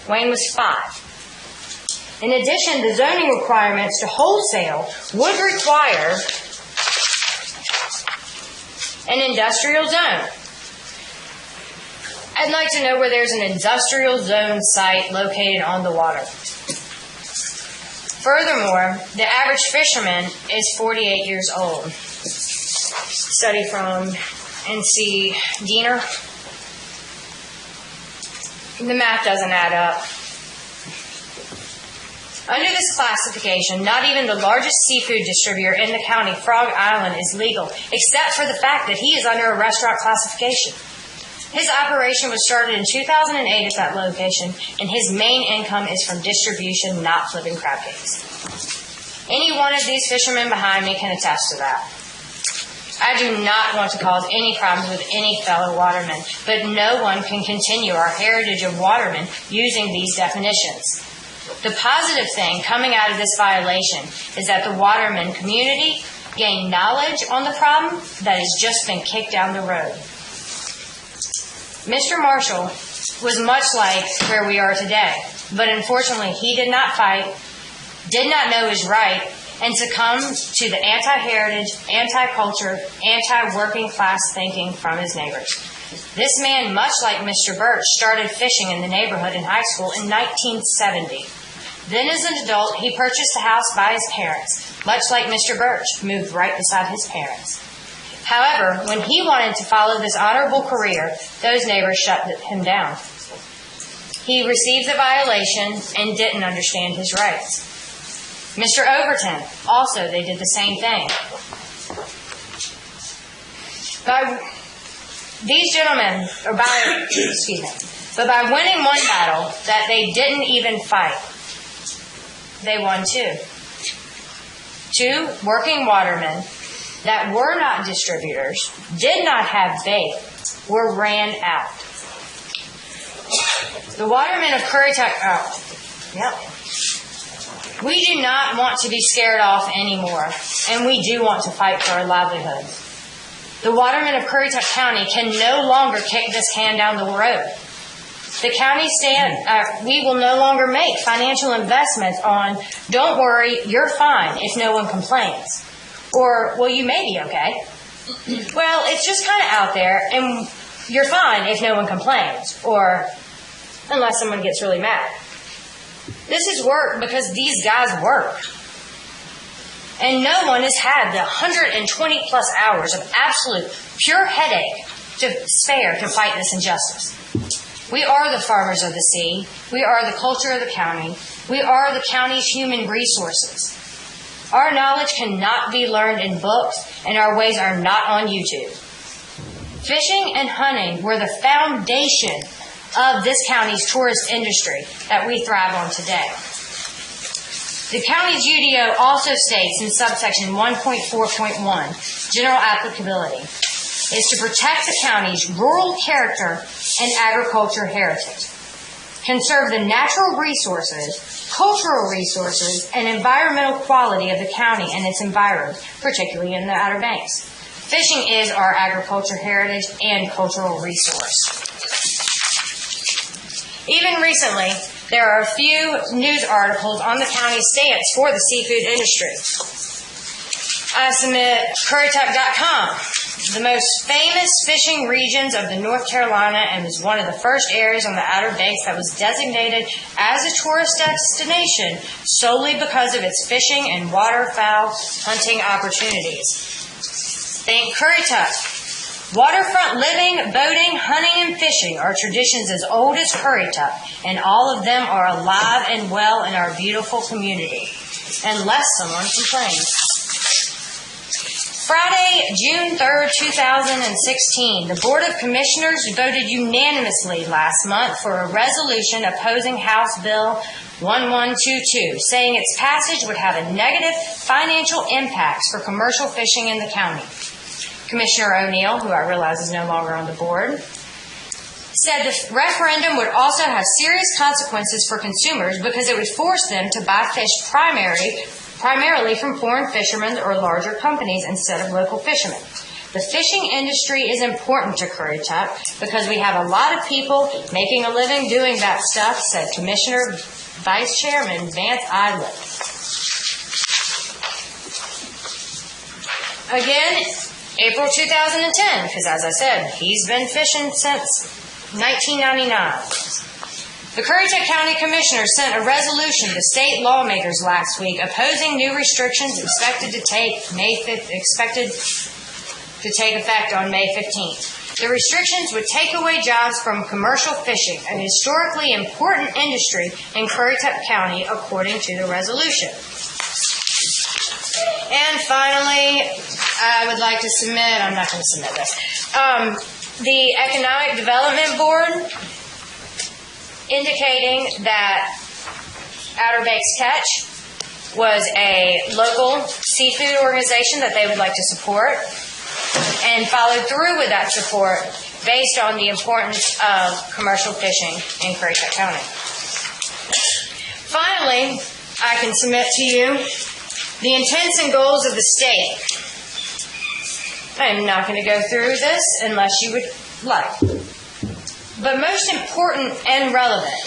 Wayne was 5. In addition, the zoning requirements to wholesale would require an industrial zone. I'd like to know where there's an industrial zone site located on the water. Furthermore, the average fisherman is 48 years old. Study from NC Diener. The math doesn't add up. Under this classification, not even the largest seafood distributor in the county, Frog Island, is legal, except for the fact that he is under a restaurant classification. His operation was started in 2008 at that location, and his main income is from distribution, not flipping crab cakes. Any one of these fishermen behind me can attest to that. I do not want to cause any problems with any fellow watermen, but no one can continue our heritage of watermen using these definitions. The positive thing coming out of this violation is that the waterman community gained knowledge on the problem that has just been kicked down the road. Mr. Marshall was much like where we are today, but unfortunately he did not fight, did not know his right, and succumbed to the anti-heritage, anti-culture, anti-working class thinking from his neighbors. This man, much like Mr. Birch, started fishing in the neighborhood in high school in 1970. Then as an adult, he purchased the house by his parents. Much like Mr. Birch, moved right beside his parents. However, when he wanted to follow this honorable career, those neighbors shut him down. He received the violation and didn't understand his rights. Mr. Overton, also, they did the same thing. These gentlemen, but by winning one battle that they didn't even fight, they won 2. 2 working watermen that were not distributors, did not have bait, were ran out. The watermen of Currituck, we do not want to be scared off anymore, and we do want to fight for our livelihood. The watermen of Currituck County can no longer kick this can down the road. The county we will no longer make financial investments on, don't worry, you're fine if no one complains. Or, well, you may be okay. Well, it's just kind of out there, and you're fine if no one complains. Or, unless someone gets really mad. This is work because these guys work. And no one has had the 120 plus hours of absolute pure headache to spare to fight this injustice. We are the farmers of the sea. We are the culture of the county. We are the county's human resources. Our knowledge cannot be learned in books, and our ways are not on YouTube. Fishing and hunting were the foundation of this county's tourist industry that we thrive on today. The county's UDO also states in subsection 1.4.1, general applicability, is to protect the county's rural character and agriculture heritage, conserve the natural resources, cultural resources, and environmental quality of the county and its environs, particularly in the Outer Banks. Fishing is our agriculture heritage and cultural resource. Even recently, there are a few news articles on the county's stance for the seafood industry. I submit Currituck.com, the most famous fishing regions of the North Carolina, and was one of the first areas on the Outer Banks that was designated as a tourist destination solely because of its fishing and waterfowl hunting opportunities. Think Currituck, Waterfront living, boating, hunting, and fishing are traditions as old as Currituck, and all of them are alive and well in our beautiful community, unless someone complains. Friday, June 3rd, 2016, the Board of Commissioners voted unanimously last month for a resolution opposing House Bill 1122, saying its passage would have a negative financial impacts for commercial fishing in the county. Commissioner O'Neill, who I realize is no longer on the board, said the referendum would also have serious consequences for consumers because it would force them to buy fish primarily from foreign fishermen or larger companies instead of local fishermen. The fishing industry is important to Currituck because we have a lot of people making a living doing that stuff, said Commissioner Vice Chairman Vance Idlett. Again, April 2010, because as I said, he's been fishing since 1999. The Currituck County Commissioners sent a resolution to state lawmakers last week opposing new restrictions expected to take effect on May 15th. The restrictions would take away jobs from commercial fishing, an historically important industry in Currituck County, according to the resolution. And finally, I would like to submit, I'm not going to submit this, the Economic Development Board indicating that Outer Banks Catch was a local seafood organization that they would like to support and followed through with that support based on the importance of commercial fishing in Currituck County. Finally, I can submit to you the intents and goals of the state. I'm not going to go through this unless you would like. But most important and relevant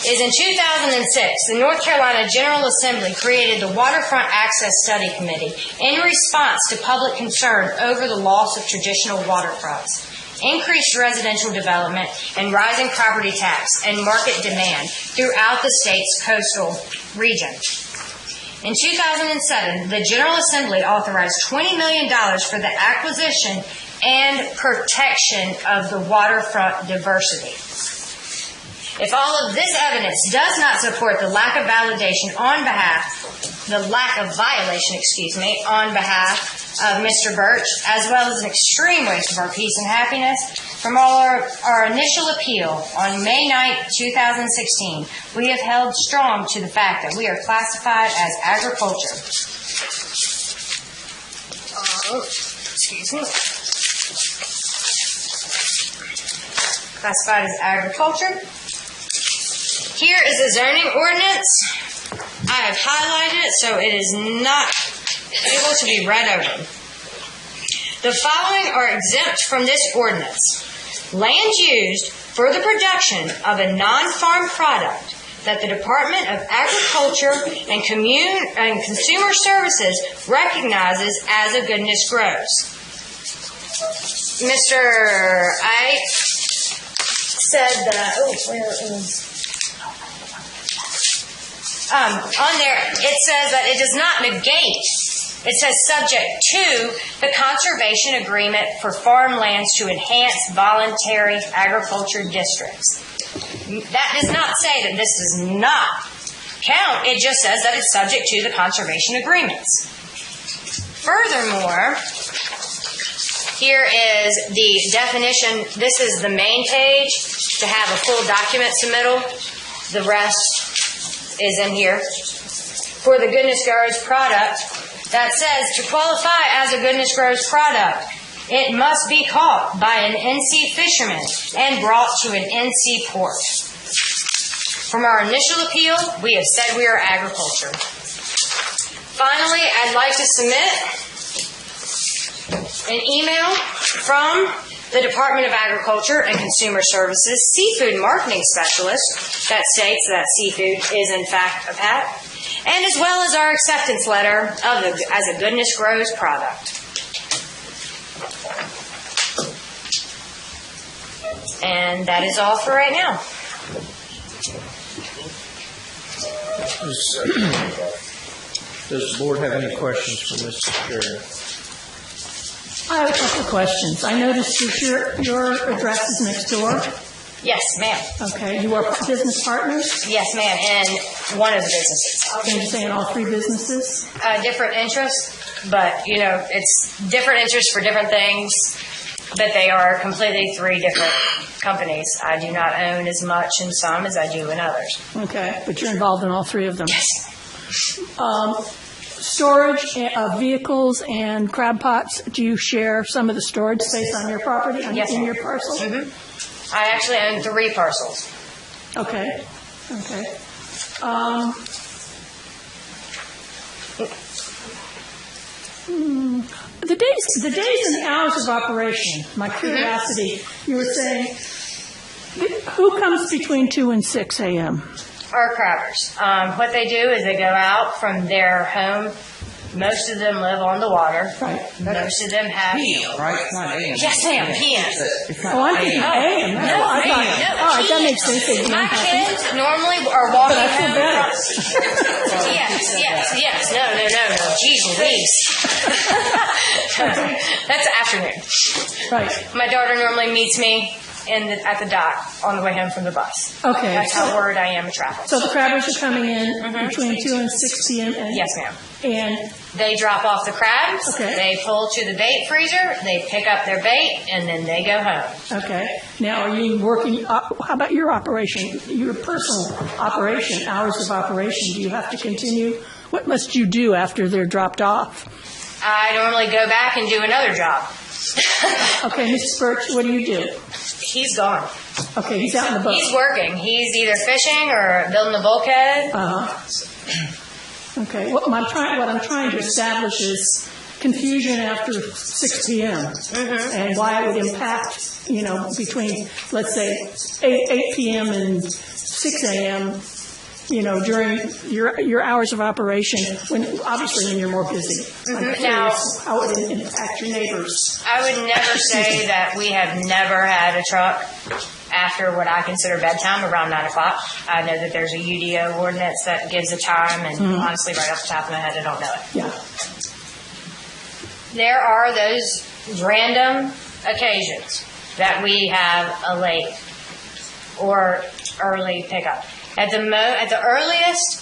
is in 2006, the North Carolina General Assembly created the Waterfront Access Study Committee in response to public concern over the loss of traditional waterfronts, increased residential development, and rising property tax and market demand throughout the state's coastal region. In 2007, the General Assembly authorized $20 million for the acquisition and protection of the waterfront diversity. If all of this evidence does not support the lack of violation on behalf of Mr. Birch, as well as an extreme waste of our peace and happiness, from our initial appeal on May 9, 2016, we have held strong to the fact that we are classified as agriculture. Classified as agriculture. Here is the zoning ordinance. I have highlighted it so it is not able to be read over. The following are exempt from this ordinance. Land used for the production of a non-farm product that the Department of Agriculture and Consumer Services recognizes as a goodness grows. Mr. Ike said that, on there, it says that it does not negate. It says subject to the conservation agreement for farmlands to enhance voluntary agriculture districts. That does not say that this does not count. It just says that it's subject to the conservation agreements. Furthermore, here is the definition. This is the main page to have a full document submittal. The rest is in here. For the Goodness Grows product, that says to qualify as a Goodness Grows product, it must be caught by an NC fisherman and brought to an NC port. From our initial appeal, we have said we are agriculture. Finally, I'd like to submit an email from the Department of Agriculture and Consumer Services Seafood Marketing Specialist that states that seafood is in fact a PAT, and as well as our acceptance letter as a Goodness Grows product. And that is all for right now. Does the board have any questions for Mr. Chair? I have a couple of questions. I noticed that your address is next door. Yes, ma'am. Okay, you are business partners? Yes, ma'am, in one of the businesses. Can you say in all three businesses? Different interests, but, it's different interests for different things, but they are completely three different companies. I do not own as much in some as I do in others. Okay, but you're involved in all three of them? Yes. Storage of vehicles and crab pots, do you share some of the storage space on your property, Yes, in ma'am. your parcel? Mm-hmm. I actually own 3 parcels. Okay. The days and the hours of operation, my curiosity, you were saying, who comes between 2 and 6 a.m.? Our crabbers. What they do is they go out from their home. Most of them live on the water. Right. Most of them have... PM, right? It's not AM. Yes, ma'am, PM. Oh, I'm thinking AM. No, I thought, all right, that makes sense. My kids normally are walking But I feel home better. Yes. No. Jeez Louise. That's afternoon. Right. My daughter normally meets me at the dock on the way home from the bus. Okay. That's how worried I am of traffic. So the crabbers are coming in between 2 and 6 p.m.? Yes, ma'am. And They drop off the crabs, Okay. they pull to the bait freezer, they pick up their bait, and then they go home. okay. Now, are you working, how about your operation, your personal operation, hours of operation? Do you have to continue? What must you do after they're dropped off? I normally go back and do another job. Okay, Mrs. Birch, what do you do? He's gone. Okay, he's out in the boat. He's working. He's either fishing or building a bulkhead. Okay, what I'm trying to establish is confusion after 6 p.m. And why it would impact, between, let's say, 8 p.m. and 6 a.m., during your hours of operation, obviously when you're more busy. I'm curious how it would impact your neighbors. I would never say that we have never had a truck after what I consider bedtime, around 9 o'clock. I know that there's a UDO ordinance that gives a time, and honestly, right off the top of my head, I don't know it. Yeah. There are those random occasions that we have a late or early pickup. At the earliest,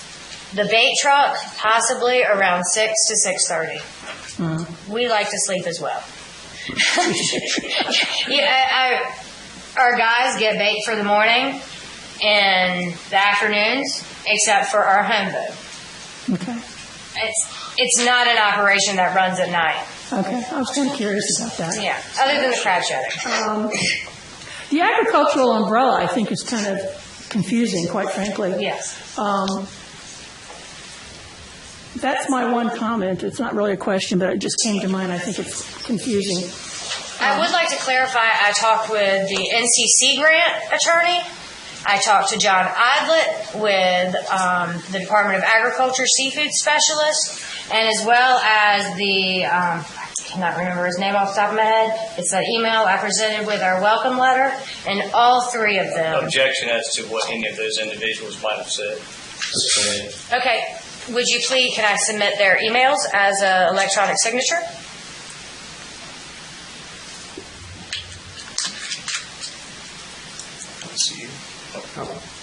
the bait truck, possibly around 6 to 6:30. We like to sleep as well. Our guys get bait for the morning and the afternoons, except for our home boat. Okay. It's not an operation that runs at night. Okay, I was kind of curious about that. Yeah, other than the crab shedding. The agricultural umbrella, I think, is kind of confusing, quite frankly. Yes. That's my one comment. It's not really a question, but it just came to mind. I think it's confusing. I would like to clarify, I talked with the NCC grant attorney. I talked to John Idlett with the Department of Agriculture seafood specialist, and as well as the, I cannot remember his name off the top of my head. It's the email I presented with our welcome letter, and all 3 of them. Objection as to what any of those individuals might have said. Okay, would you please, can I submit their emails as an electronic signature?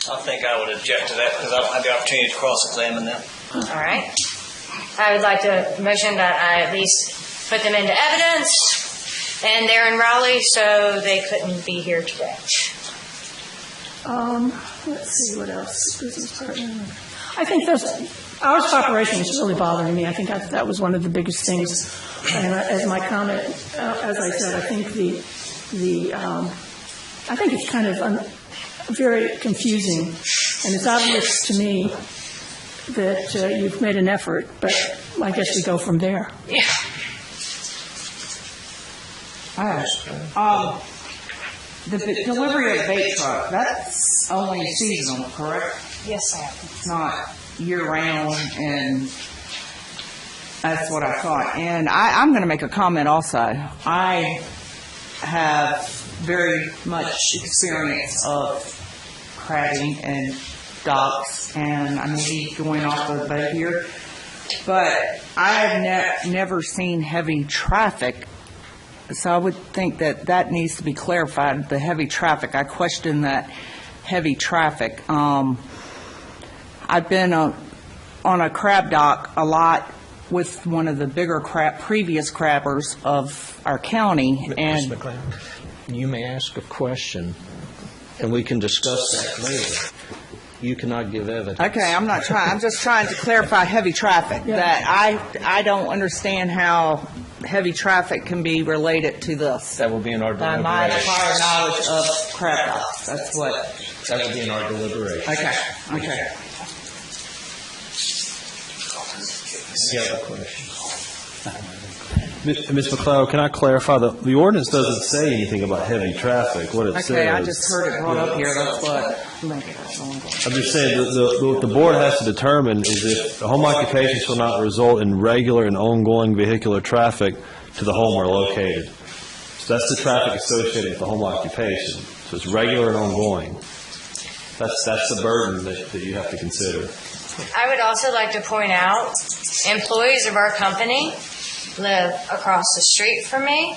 I think I would object to that because I don't have the opportunity to cross-examine them. All right. I would like to motion that I at least put them into evidence, and they're in Raleigh, so they couldn't be here today. Let's see, what else? Business partner. I think those hours of operation is really bothering me. I think that was one of the biggest things. And as my comment, as I said, I think I think it's kind of very confusing, and it's obvious to me that you've made an effort, but I guess we go from there. Yeah. The delivery of bait truck, that's only seasonal, correct? Yes, ma'am. It's not year-round, and that's what I thought. And I'm going to make a comment also. I have very much experience of crabbing and docks, and I may be going off the boat here, but I have never seen heavy traffic So I would think that that needs to be clarified, the heavy traffic. I question that heavy traffic. I've been on a crab dock a lot with one of the bigger previous crabbers of our county, Ms. and McLean, you may ask a question, and we can discuss that later. You cannot give evidence. okay, I'm not trying, I'm just trying to clarify heavy traffic, that I don't understand how heavy traffic can be related to this. That will be in our By my deliberation. prior knowledge of crab docks, that's what, That will be in our deliberation. okay. You have a question? Ms. McLeod, can I clarify, the ordinance doesn't say anything about heavy traffic. What it says... Okay, I just heard it brought up here, that's what. I'm just saying, what the board has to determine is if the home occupation shall not result in regular and ongoing vehicular traffic to the home where located. So that's the traffic associated with the home occupation. So it's regular and ongoing. That's the burden that you have to consider. I would also like to point out, employees of our company live across the street from me,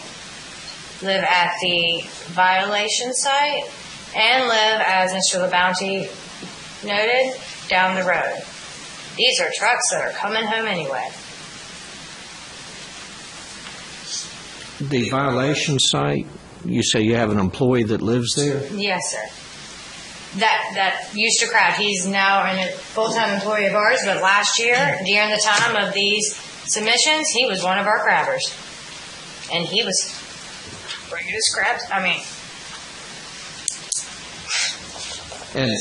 live at the violation site, and live, as Mr. LaBounty noted, down the road. These are trucks that are coming home anyway. The violation site, you say you have an employee that lives there? Yes, sir. That used to crowd. He's now a full-time employee of ours, but last year, during the time of these submissions, he was one of our crabbers. And he was bringing his crabs. I mean... And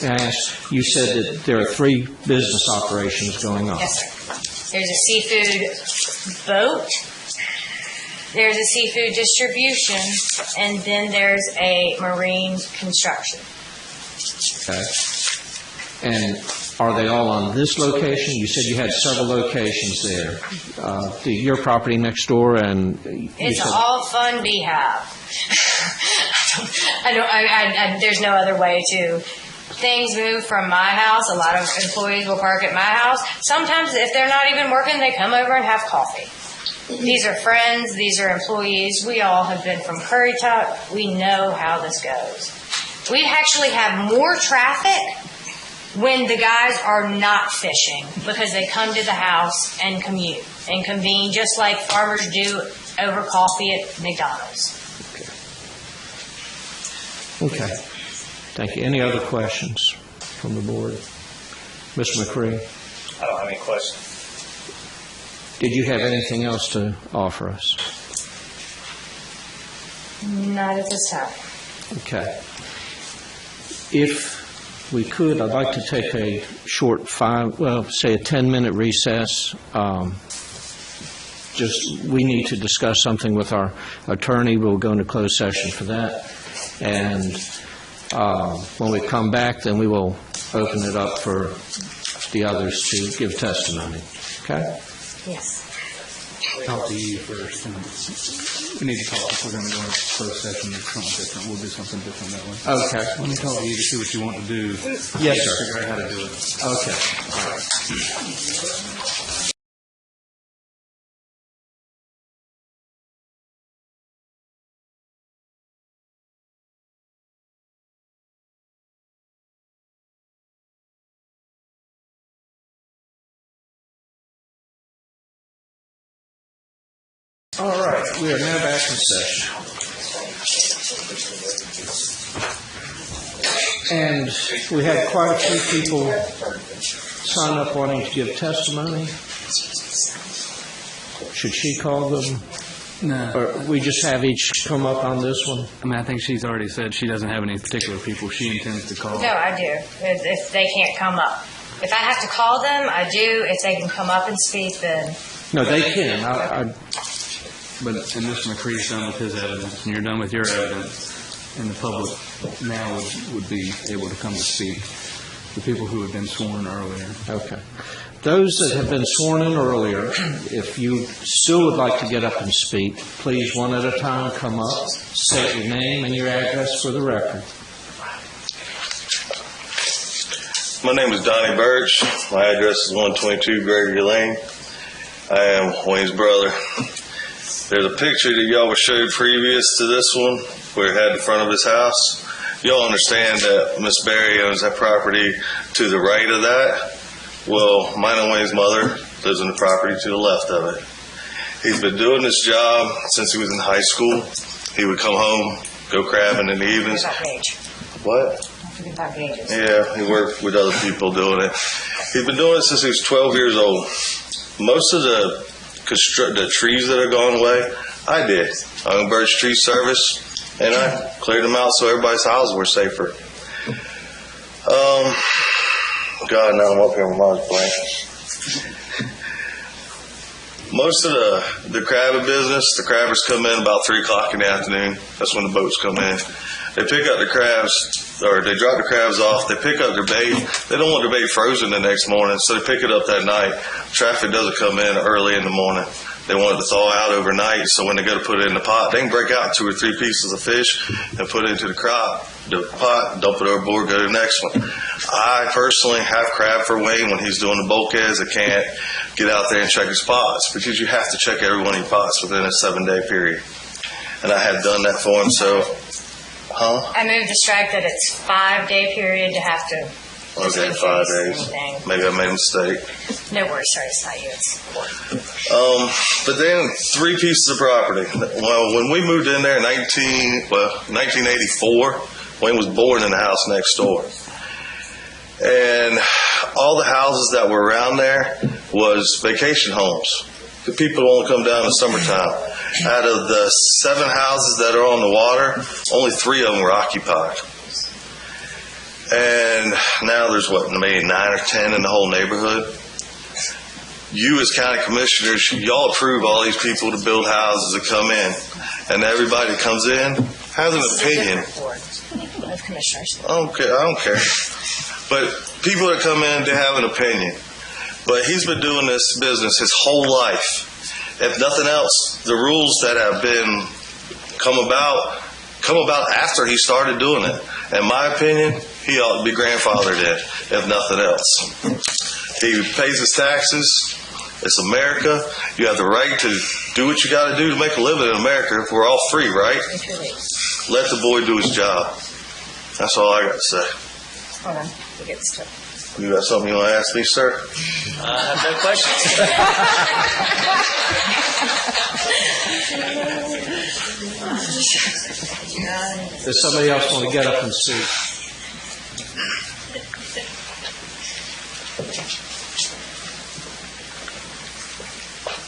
I asked, you said that there are 3 business operations going on. Yes, sir. There's a seafood boat, there's a seafood distribution, and then there's a marine construction. Okay. And are they all on this location? You said you had several locations there. Your property next door and... It's all fun behave. There's no other way to... Things move from my house. A lot of employees will park at my house. Sometimes if they're not even working, they come over and have coffee. These are friends. These are employees. We all have been from Currituck. We know how this goes. We actually have more traffic when the guys are not fishing because they come to the house and commute and convene just like farmers do over coffee at McDonald's. Okay. Thank you. Any other questions from the board? Mr. McCree? I don't have any questions. Did you have anything else to offer us? Not at this time. Okay. If we could, I'd like to take a short say a 10-minute recess. We need to discuss something with our attorney. We'll go into closed session for that. And when we come back, then we will open it up for the others to give testimony. Okay? Yes. Talk to you first. We need to talk if we're going to go into closed session. It's something different. We'll do something different that way. Okay. Let me talk to you to see what you want to do. Yes, sir. Figure out how to do it. Okay. All right. All right, we are now back in session. And we had quite a few people sign up wanting to give testimony. Should she call them? No. Or we just have each come up on this one? I mean, I think she's already said she doesn't have any particular people she intends to call. No, I do. If they can't come up. If I have to call them, I do. If they can come up and speak, then... No, they can. But, and Mr. McCree's done with his evidence, and you're done with your evidence, and the public now would be able to come to speak. The people who have been sworn earlier. Okay. Those that have been sworn in earlier, if you still would like to get up and speak, please, one at a time, come up, state your name and your address for the record. My name is Donnie Birch. My address is 122 Gregory Lane. I am Wayne's brother. There's a picture that y'all was showed previous to this one where it had the front of his house. Y'all understand that Miss Berry owns that property to the right of that? Well, mine and Wayne's mother lives on the property to the left of it. He's been doing this job since he was in high school. He would come home, go crabbing in the evenings. What? Yeah, he worked with other people doing it. He's been doing it since he was 12 years old. Most of the trees that are gone away, I did. I own Birch Tree Service, and I cleared them out so everybody's houses were safer. God, now I'm up here with my blank. Most of the crabbing business, the crabbers come in about 3 o'clock in the afternoon. That's when the boats come in. They pick up the crabs, or they drop the crabs off. They pick up their bait. They don't want their bait frozen the next morning, so they pick it up that night. Traffic doesn't come in early in the morning. They want it to thaw out overnight, so when they go to put it in the pot, they can break out 2 or 3 pieces of fish and put it into the pot, dump it overboard, go to the next one. I personally have crab for Wayne when he's doing the bulkheads. I can't get out there and check his pots because you have to check every one of your pots within a 7-day period. And I had done that for him, so... I moved the strike that it's 5-day period to have to. Okay, 5 days. Maybe I made a mistake. No worries, sorry, it's not you. It's but then 3 pieces of property. Well, when we moved in there in 1984, Wayne was born in the house next door. And all the houses that were around there was vacation homes. The people only come down in the summertime. Out of the 7 houses that are on the water, only 3 of them were occupied. And now there's maybe 9 or 10 in the whole neighborhood. You as county commissioners, y'all approve all these people to build houses that come in. And everybody that comes in has an opinion. Of commissioners. I don't care. But people that come in, they have an opinion. But he's been doing this business his whole life. If nothing else, the rules that have been come about after he started doing it. In my opinion, he ought to be grandfathered in, if nothing else. He pays his taxes. It's America. You have the right to do what you got to do to make a living in America. We're all free, right? Let the boy do his job. That's all I got to say. Hold on. We get stuff. You got something you want to ask me, sir? I have no questions. Does somebody else want to get up and speak?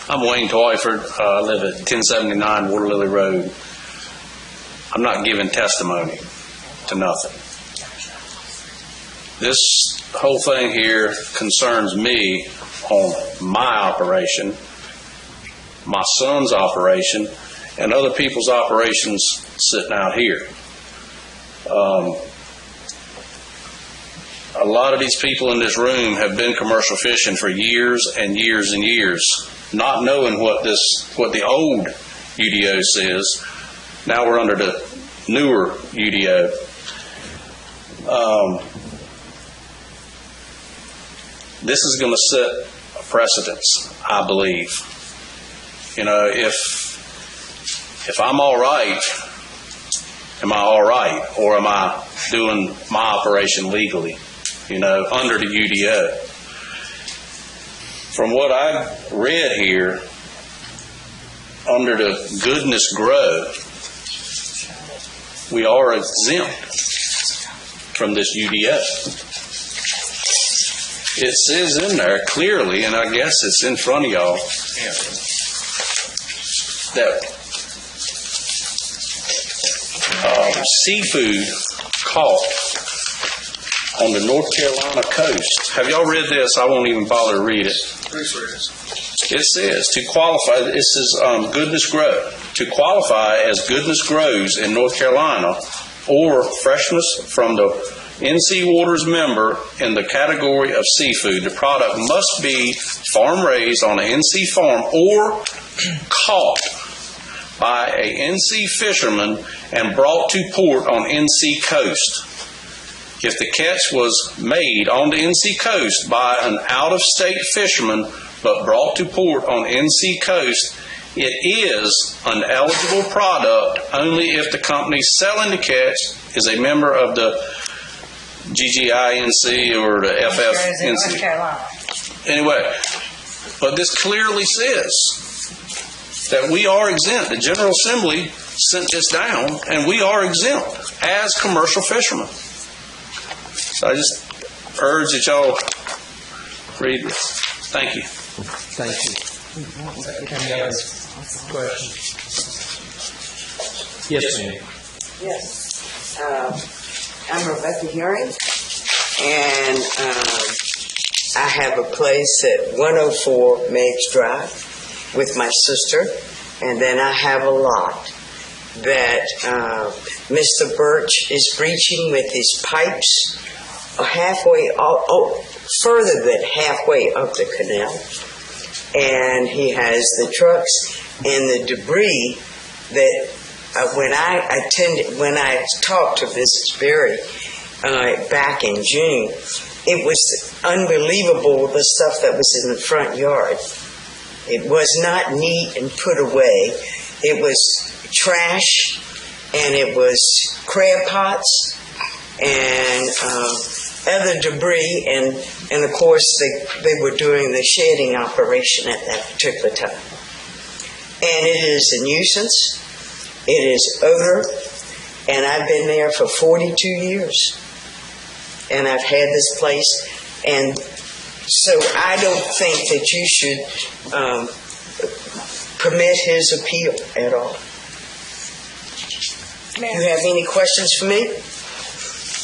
I'm Wayne Twyford. I live at 1079 Water Lily Road. I'm not giving testimony to nothing. This whole thing here concerns me on my operation, my son's operation, and other people's operations sitting out here. A lot of these people in this room have been commercial fishing for years and years and years, not knowing what the old UDO says. Now we're under the newer UDO. This is going to set a precedence, I believe. You know, if I'm all right, am I all right? Or am I doing my operation legally, you know, under the UDO? From what I've read here, under the Goodness Grow, we are exempt from this UDO. It says in there clearly, and I guess it's in front of y'all, that seafood caught on the North Carolina coast. Have y'all read this? I won't even bother to read it. It says to qualify, this is Goodness Grow. To qualify as Goodness Grows in North Carolina or freshness from the NC Waters member in the category of seafood, the product must be farm raised on an NC farm or caught by a NC fisherman and brought to port on NC coast. If the catch was made on the NC coast by an out-of-state fisherman but brought to port on NC coast, It is an eligible product only if the company selling the catch is a member of the GGINC or the North FFNC. Carolina. Anyway, but this clearly says that we are exempt. The General Assembly sent this down, and we are exempt as commercial fishermen. So I just urge that y'all read this. Thank you. Thank you. Any other questions? Yes, ma'am. Yes. I'm Rebecca Herring, and I have a place at 104 Meigs Drive with my sister, and then I have a lot that Mr. Birch is breaching with his pipes halfway, further than halfway up the canal. And he has the trucks and the debris that when I talked to Mrs. Berry back in June, it was unbelievable the stuff that was in the front yard. It was not neat and put away. It was trash, and it was crab pots and other debris, and of course they were doing the shedding operation at that particular time. And it is a nuisance. It is odor, and I've been there for 42 years, and I've had this place, and so I don't think that you should permit his appeal at all. You have any questions for me?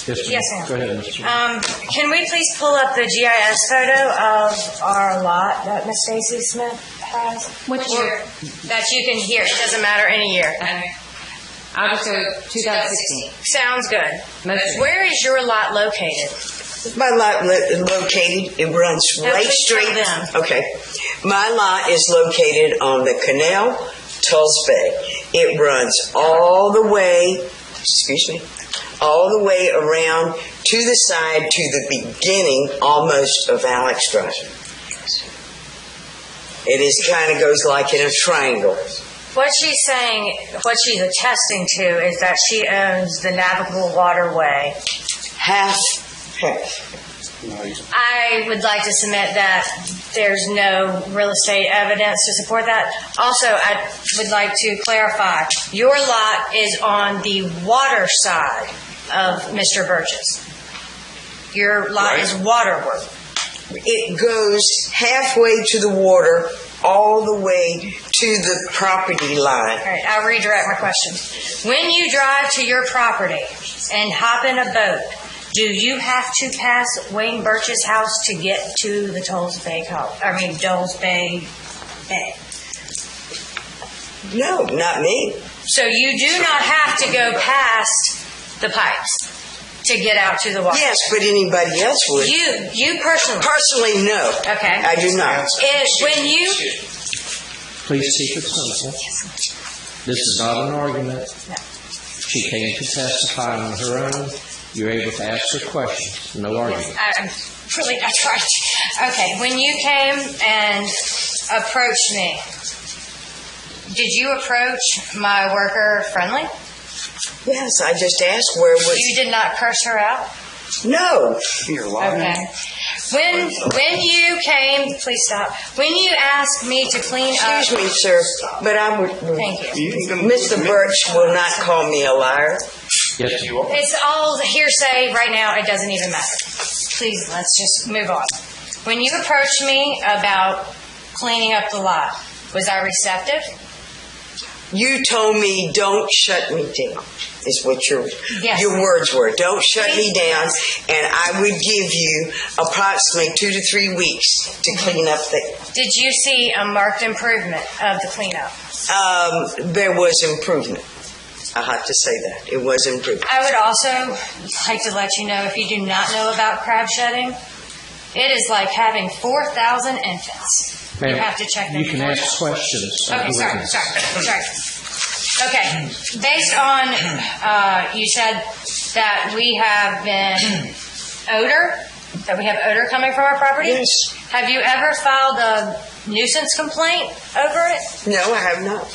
Yes, ma'am. Go ahead, Mr. Chairman. Can we please pull up the GIS photo of our lot that Miss Stacy Smith has? Which year? That you can hear. It doesn't matter any year. I'll just go 2016. Sounds good. Most- Where is your lot located? My lot located, it runs Now, right please tell straight. them. Okay. My lot is located on the canal, Tulse Bay. It runs all the way, all the way around to the side to the beginning almost of Alex Drive. It is kind of goes like in a triangle. What she's saying, what she's attesting to is that she owns the navigable waterway. Half. I would like to submit that there's no real estate evidence to support that. Also, I would like to clarify, your lot is on the water side of Mr. Burgess. Your lot is waterward. It goes halfway to the water, all the way to the property line. All right, I'll redirect my question. When you drive to your property and hop in a boat, do you have to pass Wayne Birch's house to get to the Doles Bay Bay? No, not me. So you do not have to go past the pipes to get out to the water? Yes, but anybody else would. You personally? Personally, no. Okay. I do not. When you... Please keep it simple. This is not an argument. No. She came to testify on her own. You're able to ask her questions. No argument. I'm really not trying to. Okay, when you came and approached me, did you approach my worker friendly? Yes, I just asked where was... You did not curse her out? No. Okay. When you came, please stop. When you asked me to clean up... Excuse me, sir, but I would... Thank you. Mr. Birch will not call me a liar. Yes, you are. It's all hearsay right now. It doesn't even matter. Please, let's just move on. When you approached me about cleaning up the lot, was I receptive? You told me, don't shut me down, is what your words were. Don't shut me down, and I would give you approximately 2 to 3 weeks to clean up the... Did you see a marked improvement of the cleanup? There was improvement. I have to say that. It was improvement. I would also like to let you know, if you do not know about crab shedding, it is like having 4,000 infants. You have to check them. You can ask questions. Okay, sorry. Okay, based on, you said that we have that we have odor coming from our property? Yes. Have you ever filed a nuisance complaint over it? No, I have not.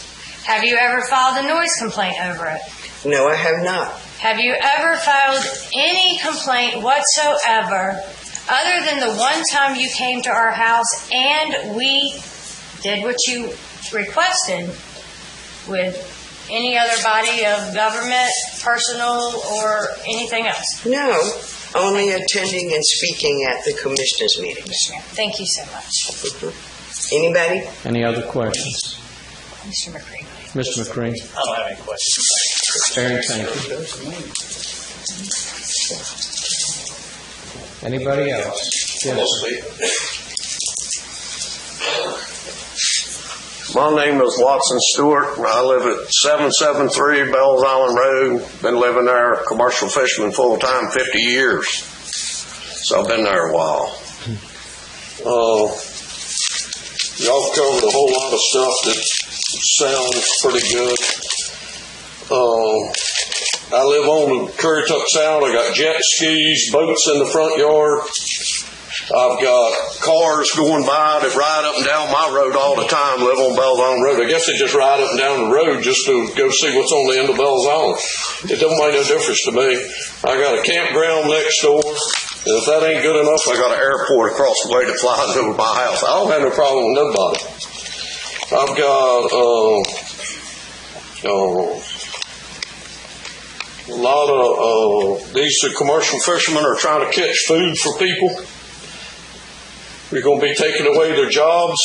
Have you ever filed a noise complaint over it? No, I have not. Have you ever filed any complaint whatsoever other than the one time you came to our house and we did what you requested with any other body of government, personal, or anything else? No, only attending and speaking at the commissioners' meetings. Yes, ma'am. Thank you so much. Anybody? Any other questions? Mr. McCree. Mr. McCree? I don't have any questions. Barry, thank you. Anybody else? Yes, sir. My name is Watson Stewart. I live at 773 Bells Island Road. Been living there, commercial fisherman full time, 50 years. So I've been there a while. Y'all covered a whole lot of stuff that sounds pretty good. I live on the Currituck Sound. I got jet skis, boats in the front yard. I've got cars going by that ride up and down my road all the time, live on Bells Island Road. I guess they just ride up and down the road just to go see what's on the end of Bells Island. It don't make no difference to me. I got a campground next door, and if that ain't good enough, I got an airport across the way to fly into my house. I don't have no problem with nobody. I've got a lot of these commercial fishermen are trying to catch food for people. You're going to be taking away their jobs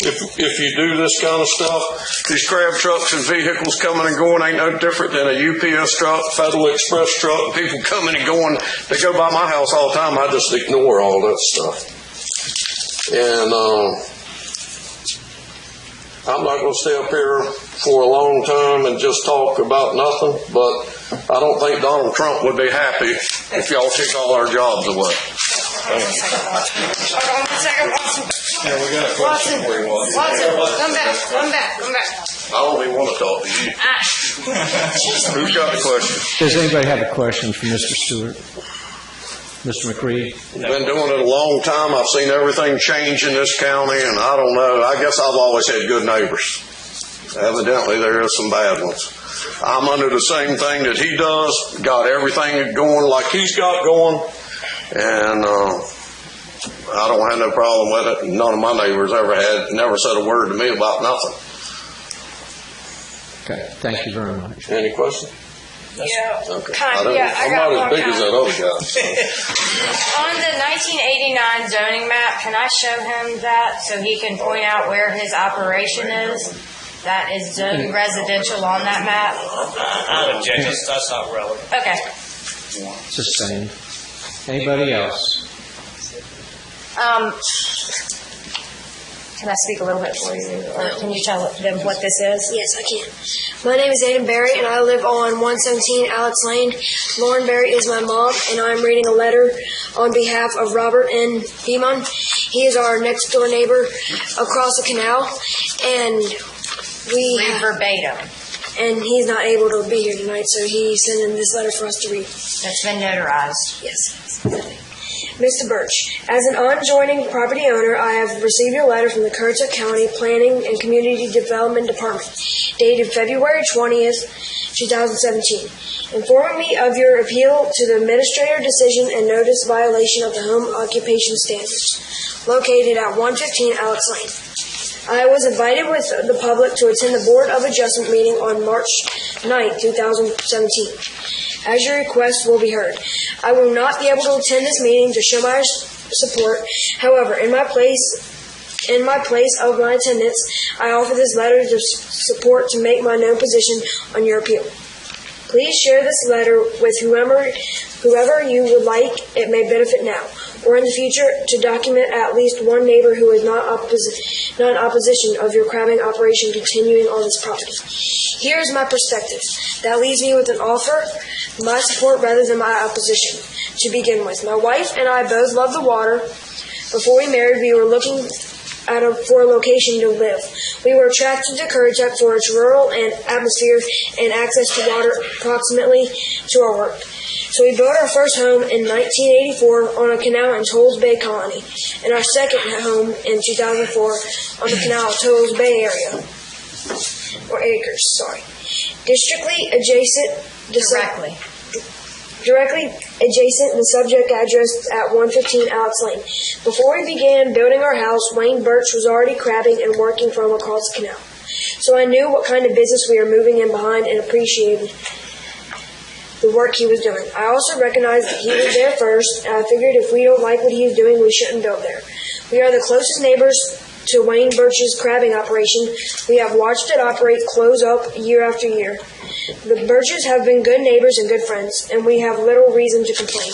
if you do this kind of stuff. These crab trucks and vehicles coming and going ain't no different than a UPS truck, Federal Express truck. People coming and going. They go by my house all the time. I just ignore all that stuff. And I'm not going to stay up here for a long time and just talk about nothing, but I don't think Donald Trump would be happy if y'all took all our jobs away. Hold on a second, Watson. Yeah, we got a question for you, Watson. Watson, come back. I don't even want to talk to you. Who's got the question? Does anybody have a question for Mr. Stewart? Mr. McCree? Been doing it a long time. I've seen everything change in this county, and I don't know. I guess I've always had good neighbors. Evidently, there are some bad ones. I'm under the same thing that he does. Got everything going like he's got going, and I don't have no problem with it. None of my neighbors never said a word to me about nothing. Okay, thank you very much. Any questions? Yeah, Okay. I I'm got not one as big as that other guy. On the 1989 zoning map, can I show him that so he can point out where his operation is? That is zoned residential on that map? I object. That's not relevant. Okay. Sustained. Anybody else? Can I speak a little bit for you, or can you tell them what this is? Yes, I can. My name is Aiden Berry, and I live on 117 Alex Lane. Lauren Berry is my mom, and I'm reading a letter on behalf of Robert N. Beamon. He is our next door neighbor across the canal, and read verbatim. And he's not able to be here tonight, so he sent in this letter for us to read. That's been notarized. Yes. Mr. Birch, as an adjoining property owner, I have received your letter from the Currituck County Planning and Community Development Department, dated February 20th, 2017, informing me of your appeal to the administrator decision and notice violation of the home occupation standards, located at 115 Alex Lane. I was invited with the public to attend the Board of Adjustment meeting on March 9th, 2017. As your request will be heard, I will not be able to attend this meeting to show my support. However, in my place of my attendance, I offer this letter of support to make my known position on your appeal. Please share this letter with whoever you would like. It may benefit now or in the future to document at least one neighbor who is not in opposition of your crabbing operation continuing on this property. Here is my perspective. That leaves me with an offer, my support rather than my opposition. To begin with, my wife and I both love the water. Before we married, we were looking for a location to live. We were attracted to Currituck for its rural and atmosphere and access to water proximately to our work. So we built our first home in 1984 on a canal in Tolles Bay Colony, and our second home in 2004 on the canal of Tolles Bay area, or acres, sorry. Directly adjacent the subject address at 115 Alex Lane. Before we began building our house, Wayne Birch was already crabbing and working from across the canal. So I knew what kind of business we were moving in behind and appreciated the work he was doing. I also recognized that he was there first, and I figured if we don't like what he was doing, we shouldn't build there. We are the closest neighbors to Wayne Birch's crabbing operation. We have watched it operate close up year after year. The Birches have been good neighbors and good friends, and we have little reason to complain.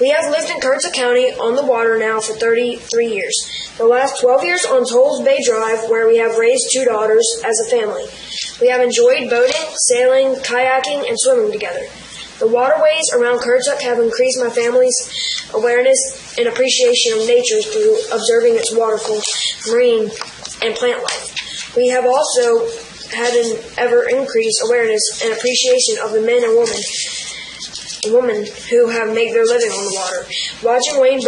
We have lived in Currituck County on the water now for 33 years. The last 12 years on Tolles Bay Drive, where we have raised 2 daughters as a family. We have enjoyed boating, sailing, kayaking, and swimming together. The waterways around Currituck have increased my family's awareness and appreciation of nature through observing its waterfall, marine, and plant life. We have also had an ever-increased awareness and appreciation of the men and women who have made their living on the water. Watching Wayne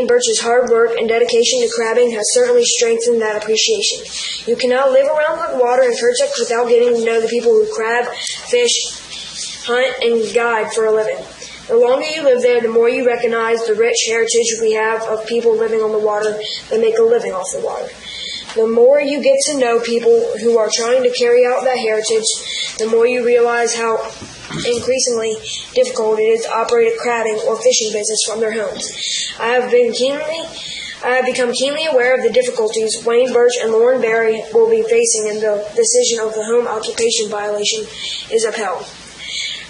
Birch's hard work and dedication to crabbing has certainly strengthened that appreciation. You cannot live around the water in Currituck without getting to know the people who crab, fish, hunt, and guide for a living. The longer you live there, the more you recognize the rich heritage we have of people living on the water that make a living off the water. The more you get to know people who are trying to carry out that heritage, the more you realize how increasingly difficult it is to operate a crabbing or fishing business from their homes. I have become keenly aware of the difficulties Wayne Birch and Lauren Berry will be facing in the decision of the home occupation violation is upheld.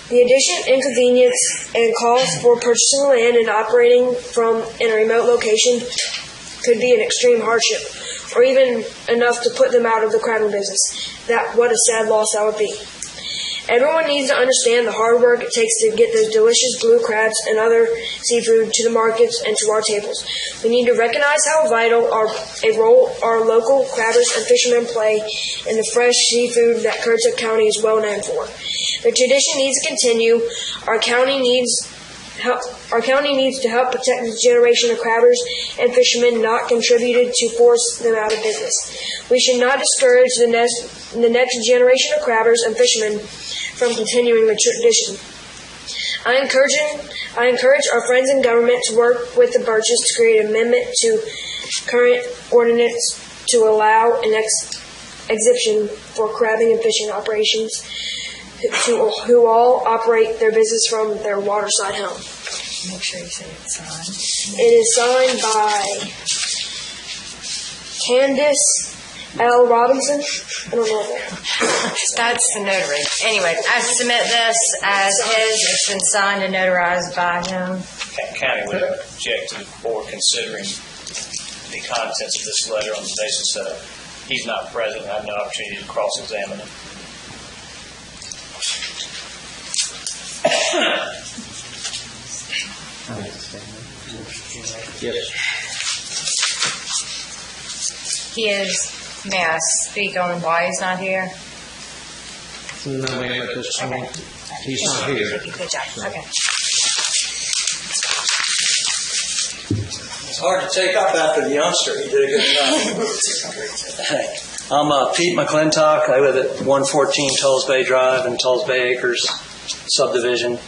The additional inconvenience and cost for purchasing land and operating from in a remote location could be an extreme hardship, or even enough to put them out of the crabbing business. What a sad loss that would be. Everyone needs to understand the hard work it takes to get those delicious blue crabs and other seafood to the markets and to our tables. We need to recognize how vital a role our local crabbers and fishermen play in the fresh seafood that Currituck County is well known for. The tradition needs to continue. Our county needs to help protect this generation of crabbers and fishermen, not contributed to force them out of business. We should not discourage the next generation of crabbers and fishermen from continuing the tradition. I encourage our friends in government to work with the Birches to create an amendment to current ordinance to allow an exemption for crabbing and fishing operations who all operate their business from their waterside home. Make sure you say it's signed. It is signed by Candace L. Robinson. I don't know that. That's the notary. Anyway, I submit this as his. It's been signed and notarized by him. County would object to the board considering the contents of this letter on the basis that he's not present and I have no opportunity to cross-examine him. Yes. He is. May I speak on why he's not here? No, ma'am, at this point, he's not here. Good job. Okay. It's hard to take up after the youngster. He did a good job. I'm Pete McClintock. I live at 114 Tolles Bay Drive in Tolles Bay Acres subdivision.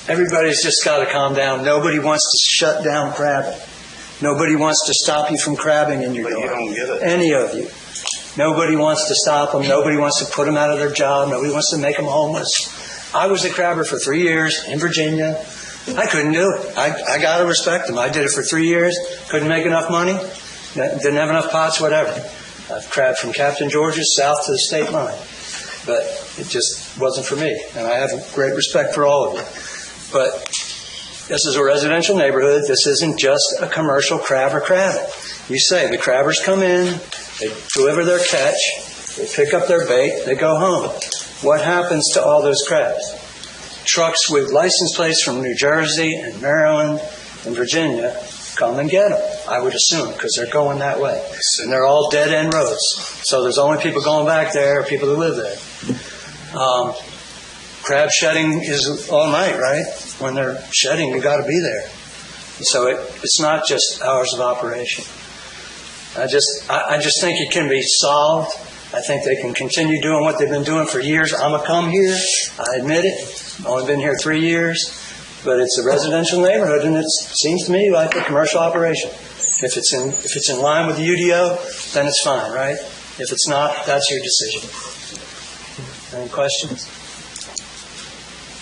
Everybody's just got to calm down. Nobody wants to shut down crabbing. Nobody wants to stop you from crabbing in your yard. You don't get it. Any of you. Nobody wants to stop them. Nobody wants to put them out of their job. Nobody wants to make them homeless. I was a crabber for 3 years in Virginia. I couldn't do it. I got to respect them. I did it for 3 years. Couldn't make enough money. Didn't have enough pots, whatever. I've crabbed from Captain George's south to the state line. But it just wasn't for me. And I have great respect for all of you. But this is a residential neighborhood. This isn't just a commercial crabber crabbing. You say the crabbers come in, they deliver their catch, they pick up their bait, they go home. What happens to all those crabs? Trucks with license plates from New Jersey and Maryland and Virginia come and get them, I would assume, because they're going that way. And they're all dead-end roads. So there's only people going back there, people who live there. crab shedding is all night, right? When they're shedding, you got to be there. So it's not just hours of operation. I just think it can be solved. I think they can continue doing what they've been doing for years. I'm a come here. I admit it. I've only been here 3 years. But it's a residential neighborhood, and it seems to me like a commercial operation. If it's in line with the UDO, then it's fine, right? If it's not, that's your decision. Any questions?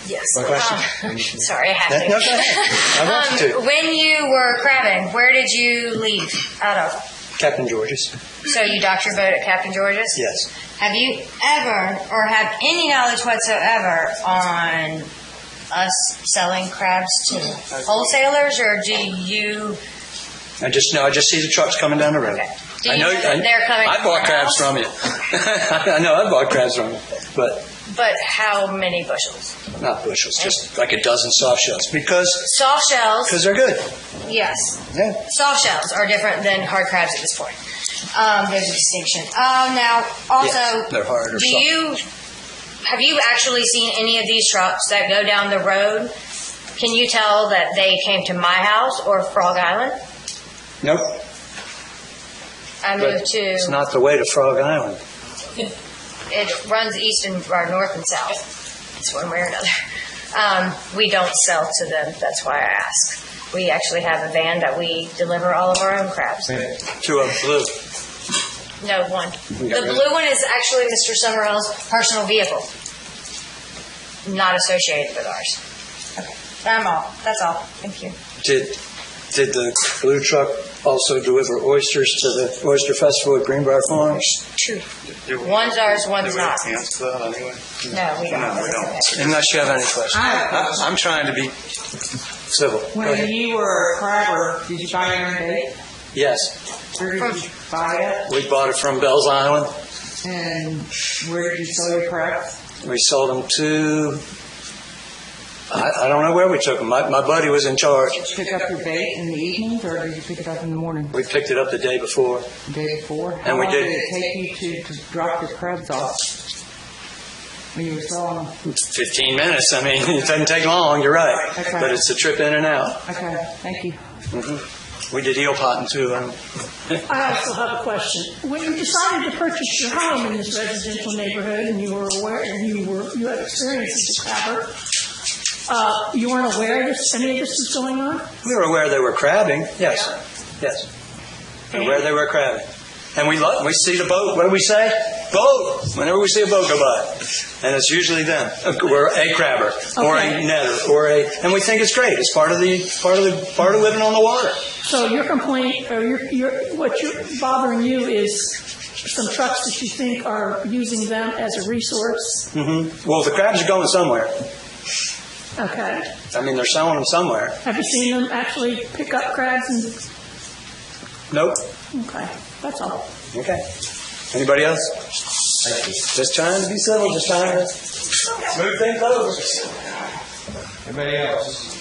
Yes. One question? Sorry, I have to. No, go ahead. I want you to. When you were crabbing, where did you leave out of? Captain George's. So you docked your boat at Captain George's? Yes. Have you ever, or have any knowledge whatsoever on us selling crabs to wholesalers, or do you? I just see the trucks coming down the road. Okay. Do you I know they're coming. I bought from crabs from you. I know I bought crabs from you, But how many bushels? not bushels, just like a dozen soft shells because Soft shells. they're good. Yes. Yeah. Soft shells are different than hard crabs at this point. There's a distinction. Now, also, Yes, they're hard or soft. Have you actually seen any of these trucks that go down the road? Can you tell that they came to my house or Frog Island? Nope. I moved to. It's not the way to Frog Island. It runs east and or north and south. It's one way or another. We don't sell to them. That's why I ask. We actually have a van that we deliver all of our own crabs. To a blue. No, one. The blue one is actually Mr. Summerall's personal vehicle, not associated with ours. Okay, that's all. Thank you. Did the blue truck also deliver oysters to the Oyster Festival at Greenbrier Farms? True. One's ours, one's not. Hands to that anyway? No, we don't. No, we don't. Unless you have any questions. I'm trying to be civil. Go When ahead. you were a crabber, did you buy your own bait? Yes. Where did you buy it? We bought it from Bell's Island. And where did you sell your crabs? We sold them to, I don't know where we took them. My buddy was in charge. Did you pick up your bait in the evenings, or did you pick it up in the morning? We picked it up the day before. The day before? And How we long did- did it take you to drop your crabs off when you were selling them? 15 minutes. I mean, it doesn't take long, you're right. Okay. But it's a trip in and out. Okay, thank you. We did eel potting too. I also have a question. When you decided to purchase your home in this residential neighborhood, and you were aware, and you had experience as a crabber, you weren't aware of any of this was going on? We were aware they were crabbing. Yes. Yes. We were aware they were crabbing. And we see the boat. What do we say? Boat. Whenever we see a boat go by. And it's usually them. We're a crabber or a netter and we think it's great. It's part of living on the water. So your complaint, or what's bothering you is some trucks that you think are using them as a resource? Mm-hmm. Well, the crabs are going somewhere. Okay. I mean, they're selling them somewhere. Have you seen them actually pick up crabs? Nope. Okay, that's all. Okay. Anybody else? Just trying to be civil, just trying to smooth things over. Anybody else?